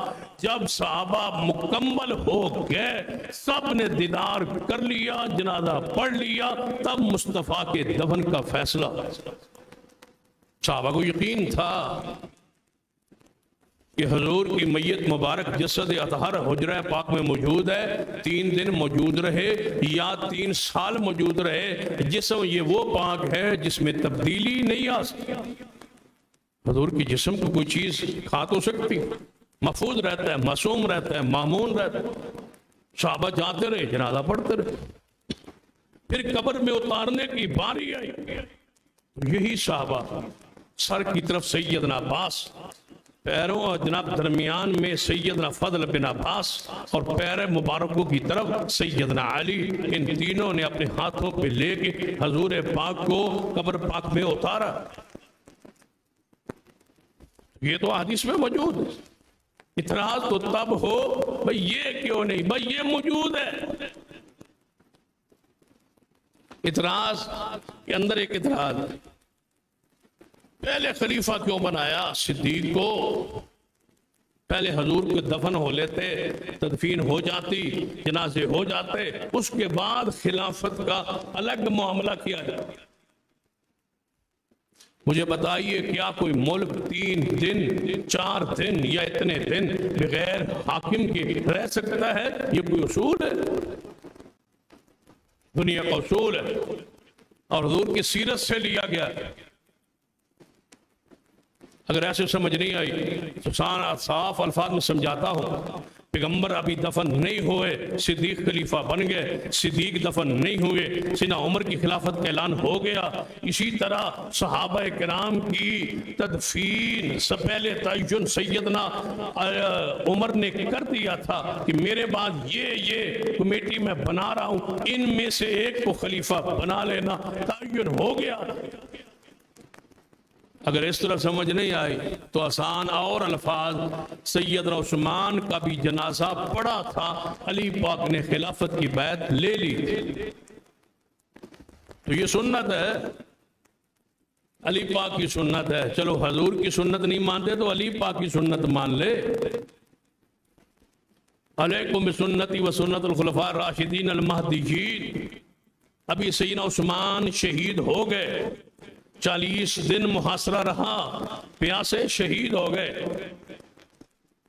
جب صحابہ مکمل ہو گئے، سب نے دیدار کر لیا، جنازہ پڑھ لیا، تب مصطفیٰ کے دفن کا فیصلہ۔ صحابہ کو یقین تھا کہ حضور کی میت مبارک جسد اطہر حجرہ پاک میں موجود ہے، 3 دن موجود رہے یا 3 سال موجود رہے، جسم یہ وہ پاک ہے جس میں تبدیلی نہیں آ سکتی۔ حضور کی جسم کو کوئی چیز کھا تو سکتی، محفوظ رہتا ہے، معصوم رہتا ہے، مامون رہتا ہے۔ صحابہ جاتے رہے، جنازہ پڑھتے رہے، پھر قبر میں اتارنے کی باری آئی، یہی صحابہ سر کی طرف سیدنا عباس، پیروں اور جناب درمیان میں سیدنا فضل بن عباس، اور پیر مبارکوں کی طرف سیدنا علی، ان تینوں نے اپنے ہاتھوں پہ لے کے حضور پاک کو قبر پاک میں اتارا۔ یہ تو حدیث میں موجود ہے۔ اعتراض تو تب ہو بھئی یہ کیوں نہیں، بھئی یہ موجود ہے۔ اعتراض کے اندر ایک اعتراض، پہلے خلیفہ کیوں بنایا صدیق کو؟ پہلے حضور کو دفن ہو لیتے، تدفین ہو جاتی، جنازے ہو جاتے، اس کے بعد خلافت کا الگ معاملہ کیا جاتا۔ مجھے بتائیے کیا کوئی ملک 3 دن 4 دن یا اتنے دن بغیر حاکم کے رہ سکتا ہے؟ یہ کوئی اصول ہے؟ دنیا کا اصول ہے اور حضور کی سیرت سے لیا گیا ہے۔ اگر ایسے سمجھ نہیں آئی تو صاف الفاظ میں سمجھاتا ہوں۔ پیغمبر ابھی دفن نہیں ہوئے، صدیق خلیفہ بن گئے، صدیق دفن نہیں ہوئے، سیدنا عمر کی خلافت کا اعلان ہو گیا۔ اسی طرح صحابہ کرام کی تدفین سے پہلے تعین سیدنا عمر نے کر دیا تھا کہ میرے بعد یہ کمیٹی میں بنا رہا ہوں، ان میں سے ایک کو خلیفہ بنا لینا، تعین ہو گیا۔ اگر اس طرح سمجھ نہیں آئی تو آسان اور الفاظ، سیدنا عثمان کا بھی جنازہ پڑا تھا، علی پاک نے خلافت کی بیعت لے لی تھی، تو یہ سنت ہے، علی پاک کی سنت ہے۔ چلو حضور کی سنت نہیں مانتے تو علی پاک کی سنت مان لے۔ علیکم بسنتی و سنت الخلفاء الراشدین المہدیین۔ ابھی سیدنا عثمان شہید ہو گئے، 40 دن محاصرہ رہا، پیاسے شہید ہو گئے۔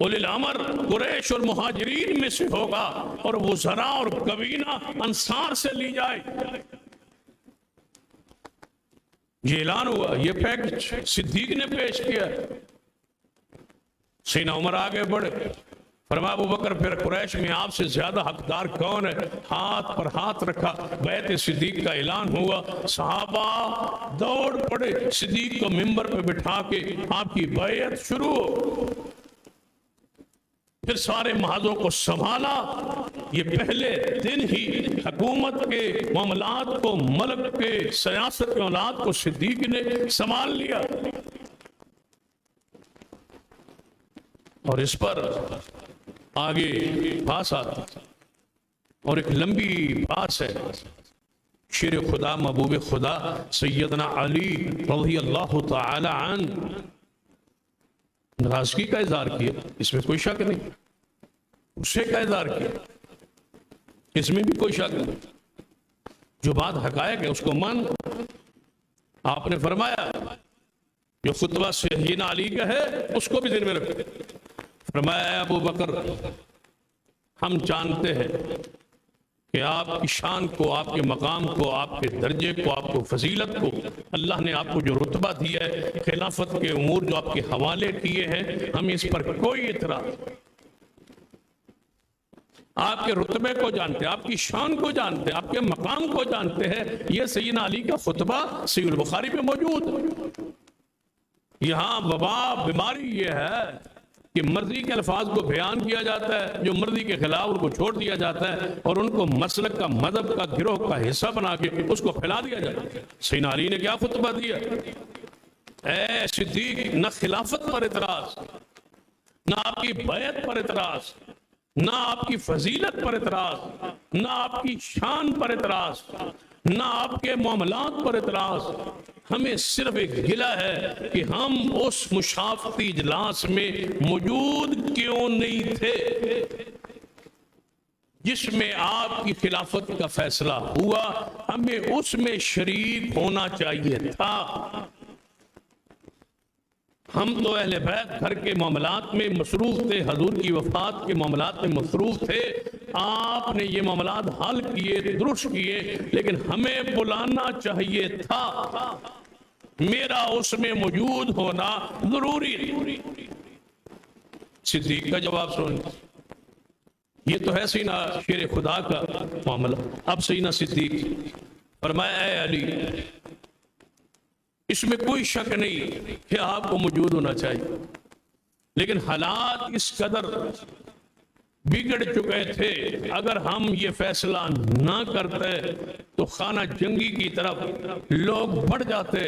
اولی الامر قریش اور مہاجرین میں سے ہوگا اور وزراء اور کبینہ انصار سے لی جائے۔ یہ اعلان ہوا، یہ پیکج صدیق نے پیش کیا۔ سیدنا عمر آگے بڑھے، فرمایا ابو بکر پھر قریش میں آپ سے زیادہ حقدار کون ہے؟ ہاتھ پر ہاتھ رکھا، بیعت صدیق کا اعلان ہوا، صحابہ دوڑ پڑے، صدیق کو منبر پہ بٹھا کے آپ کی بیعت شروع ہو۔ پھر سارے محاذوں کو سنبھالا۔ یہ پہلے دن ہی حکومت کے معاملات کو، ملک کے سیاست کے معاملات کو صدیق نے سنبھال لیا، اور اس پر آگے باس آتا اور ایک لمبی باس ہے۔ شیر خدا محبوب خدا سیدنا علی رضی اللہ تعالی عنہ ناراضگی کا اظہار کیا، اس میں کوئی شک نہیں، غصے کا اظہار کیا، اس میں بھی کوئی شک نہیں۔ جو بات حقائق ہے اس کو مان۔ آپ نے فرمایا جو خطبہ سیدنا علی کا ہے اس کو بھی دل میں رکھو۔ فرمایا ابو بکر ہم جانتے ہیں کہ آپ کی شان کو، آپ کے مقام کو، آپ کے درجے کو، آپ کو فضیلت کو، اللہ نے آپ کو جو رتبہ دیا ہے، خلافت کے امور جو آپ کے حوالے کیے ہیں، ہم اس پر کوئی اعتراض، آپ کے رتبے کو جانتے ہیں، آپ کی شان کو جانتے ہیں، آپ کے مقام کو جانتے ہیں۔ یہ سیدنا علی کا خطبہ صحیح البخاری میں موجود ہے۔ یہاں وبا بیماری یہ ہے کہ مرضی کے الفاظ کو بیان کیا جاتا ہے، جو مرضی کے خلاف ان کو چھوڑ دیا جاتا ہے، اور ان کو مسلک کا، مذہب کا، گروہ کا حصہ بنا کے اس کو پھیلا دیا جاتا ہے۔ سیدنا علی نے کیا خطبہ دیا؟ اے صدیق، نہ خلافت پر اعتراض، نہ آپ کی بیعت پر اعتراض، نہ آپ کی فضیلت پر اعتراض، نہ آپ کی شان پر اعتراض، نہ آپ کے معاملات پر اعتراض، ہمیں صرف ایک گلہ ہے کہ ہم اس مشافتی اجلاس میں موجود کیوں نہیں تھے جس میں آپ کی خلافت کا فیصلہ ہوا، ہمیں اس میں شریک ہونا چاہیے تھا۔ ہم تو اہل بیت گھر کے معاملات میں مصروف تھے، حضور کی وفات کے معاملات میں مصروف تھے، آپ نے یہ معاملات حل کیے، درست کیے، لیکن ہمیں بلانا چاہیے تھا، میرا اس میں موجود ہونا ضروری ہے۔ صدیق کا جواب سنیں، یہ تو ہے سیدنا شیر خدا کا معاملہ۔ اب سیدنا صدیق فرمایا اے علی، اس میں کوئی شک نہیں کہ آپ کو موجود ہونا چاہیے، لیکن حالات اس قدر بگڑ چکے تھے، اگر ہم یہ فیصلہ نہ کرتے تو خانہ جنگی کی طرف لوگ بڑھ جاتے۔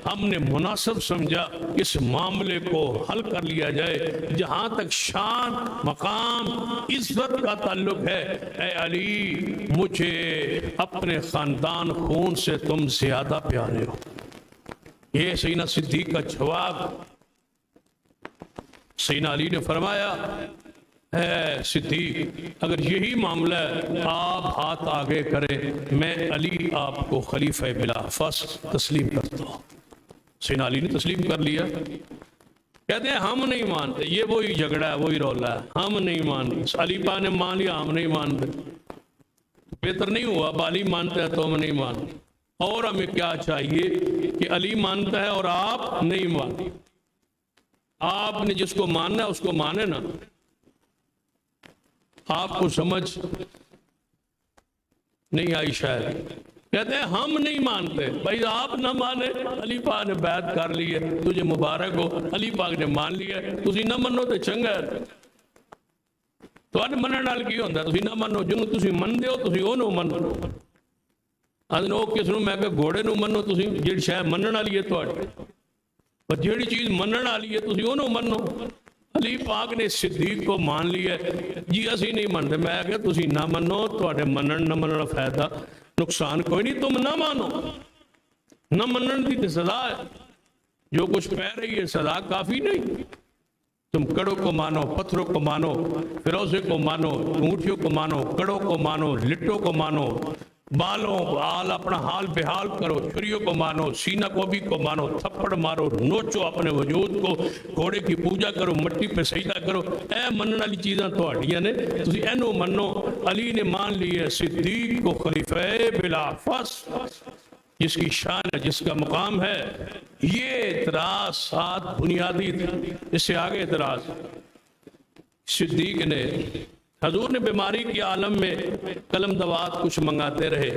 ہم نے مناسب سمجھا اس معاملے کو حل کر لیا جائے۔ جہاں تک شان، مقام، عزت کا تعلق ہے، اے علی، مجھے اپنے خاندان خون سے تم زیادہ پیارے ہو۔ یہ سیدنا صدیق کا جواب۔ سیدنا علی نے فرمایا اے صدیق، اگر یہی معاملہ ہے آپ ہاتھ آگے کریں، میں علی آپ کو خلیفہ بلا فصل تسلیم کرتا ہوں۔ سیدنا علی نے تسلیم کر لیا۔ کہتے ہیں ہم نہیں مانتے، یہ وہی جھگڑا ہے، وہی رولا ہے، ہم نہیں مانتے۔ علی پاک نے مان لیا، ہم نہیں مانتے، بہتر نہیں ہوا؟ اب علی مانتا ہے تو ہم نہیں مانتے، اور ہمیں کیا چاہیے کہ علی مانتا ہے اور آپ نہیں مانتے۔ آپ نے جس کو ماننا ہے اس کو مانے نا۔ آپ کو سمجھ نہیں آئی شاید، کہتے ہیں ہم نہیں مانتے۔ بھائی آپ نہ مانے، علی پاک نے بیعت کر لی ہے، تجھے مبارک ہو، علی پاک نے مان لیا ہے، تسی نہ منو تو چنگا ہے۔ تواڈے منن نال کی ہوندا؟ تسی نہ منو، جنوں تسی مندے ہو تسی اونوں منو۔ آدھے وہ کس نو؟ میں کہ گھوڑے نو منو تسی، جیڑی شاید منن والی ہے تواڈی، اور جیڑی چیز منن والی ہے تسی اونوں منو۔ علی پاک نے صدیق کو مان لیا جی اسی نہیں مانتے۔ میں کہ تسی نہ منو، تواڈے منن نہ منن فائدہ نقصان کوئی نہیں، تم نہ مانو۔ نہ منن دی تے سزا ہے، جو کچھ پہ رہی ہے سزا کافی نہیں۔ تم کڑوں کو مانو، پتھروں کو مانو، فیروزے کو مانو، انگوٹھیوں کو مانو، کڑوں کو مانو، لٹوں کو مانو، بالوں حال اپنا حال بحال کرو، چھریوں کو مانو، سینہ گوبھی کو مانو، تھپڑ مارو، نوچو اپنے وجود کو، گھوڑے کی پوجا کرو، مٹی پہ سجدہ کرو، اے منن والی چیزاں تہاڈیاں نے، تسی اینو منو۔ علی نے مان لی ہے صدیق کو خلیفہ بلا فصل، جس کی شان ہے، جس کا مقام ہے۔ یہ اعتراض ساتھ بنیادی تھا، اس سے آگے اعتراض صدیق نے، حضور نے بیماری کے عالم میں قلم دوات کچھ منگاتے رہے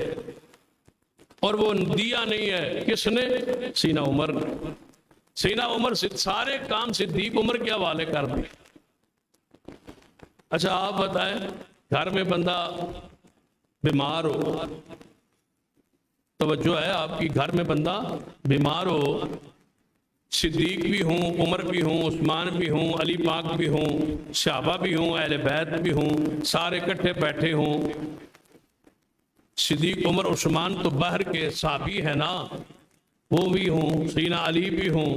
اور وہ دیا نہیں ہے، کس نے؟ سیدنا عمر نے۔ سیدنا عمر سے سارے کام صدیق عمر کے حوالے کر دیں۔ اچھا آپ بتائیں، گھر میں بندہ بیمار ہو، توجہ ہے آپ کی، گھر میں بندہ بیمار ہو، صدیق بھی ہوں، عمر بھی ہوں، عثمان بھی ہوں، علی پاک بھی ہوں، صحابہ بھی ہوں، اہل بیت بھی ہوں، سارے کٹھے بیٹھے ہوں، صدیق عمر عثمان تو باہر کے صحابی ہے نا، وہ بھی ہوں، سیدنا علی بھی ہوں۔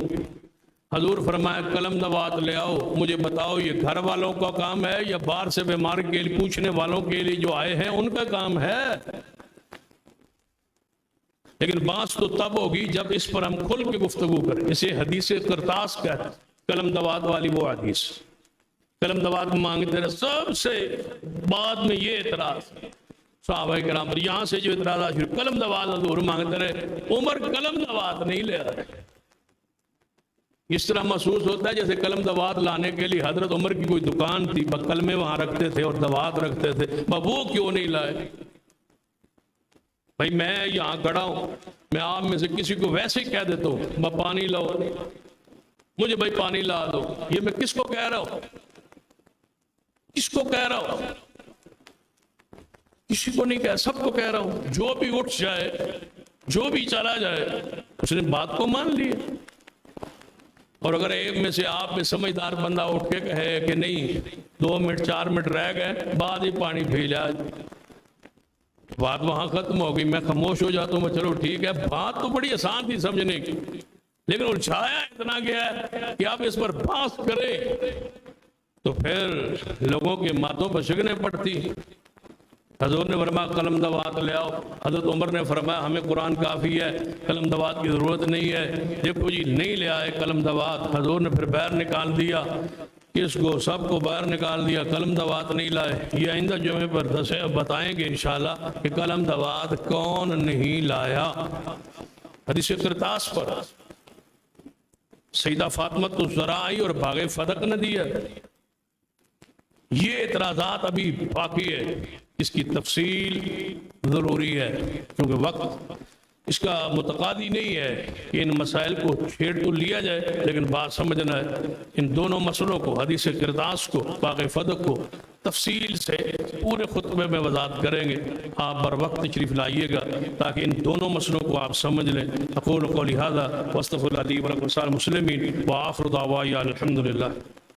حضور فرمایا قلم دوات لے آؤ، مجھے بتاؤ یہ گھر والوں کا کام ہے یا باہر سے بیمار کے لیے پوچھنے والوں کے لیے جو آئے ہیں ان کا کام ہے؟ لیکن بات تو تب ہوگی جب اس پر ہم کھل کے گفتگو کریں۔ اسے حدیث کرتاس کہتے ہیں، قلم دوات والی وہ حدیث۔ قلم دوات مانگتے رہے، سب سے بعد میں یہ اعتراض صحابہ کرام پر، یہاں سے جو اعتراض شروع، قلم دوات حضور مانگتے رہے، عمر قلم دوات نہیں لے رہے۔ اس طرح محسوس ہوتا ہے جیسے قلم دوات لانے کے لیے حضرت عمر کی کوئی دکان تھی، قلمیں وہاں رکھتے تھے اور دوات رکھتے تھے، وہ کیوں نہیں لائے؟ بھائی میں یہاں کھڑا ہوں، میں آپ میں سے کسی کو ویسے ہی کہہ دیتا ہوں میں پانی لاؤ، مجھے بھائی پانی لا دو، یہ میں کس کو کہہ رہا ہوں؟ کس کو کہہ رہا ہوں؟ کسی کو نہیں کہہ، سب کو کہہ رہا ہوں۔ جو بھی اٹھ جائے، جو بھی چلا جائے، اس نے بات کو مان لی۔ اور اگر ایک میں سے آپ میں سمجھدار بندہ اٹھ کے کہے کہ نہیں 2 منٹ 4 منٹ رہ گئے، بعد ہی پانی بھیجا، بات وہاں ختم ہو گئی، میں خاموش ہو جاتا ہوں، میں چلو ٹھیک ہے، بات تو بڑی آسان تھی سمجھنے کی، لیکن الجھایا اتنا گیا ہے کہ آپ اس پر بحث کریں تو پھر لوگوں کے ماتوں پر شکنیں پڑتی۔ حضور نے فرمایا قلم دوات لے آؤ، حضرت عمر نے فرمایا ہمیں قرآن کافی ہے، قلم دوات کی ضرورت نہیں ہے۔ دیکھو جی نہیں لے آئے قلم دوات، حضور نے پھر باہر نکال دیا، کس کو؟ سب کو باہر نکال دیا، قلم دوات نہیں لائے۔ یہ آئندہ جمعے پر بتائیں گے انشاءاللہ کہ قلم دوات کون نہیں لایا۔ حدیث کرتاس پر سیدہ فاطمہ الزہرا آئی اور باغ فدق نہ دیا۔ یہ اعتراضات ابھی باقی ہے، اس کی تفصیل ضروری ہے کیونکہ وقت اس کا متقاضی نہیں ہے کہ ان مسائل کو چھیڑ تو لیا جائے، لیکن بات سمجھنا ہے ان دونوں مسئلوں کو، حدیث کرتاس کو، باغ فدق کو تفصیل سے پورے خطبے میں وضاحت کریں گے۔ آپ بر وقت تشریف لائیے گا تاکہ ان دونوں مسئلوں کو آپ سمجھ لیں۔ اقول قولی ھذا واستغفر اللہ لی ولکم ولسائر المسلمین وآخر دعوانا الحمدللہ۔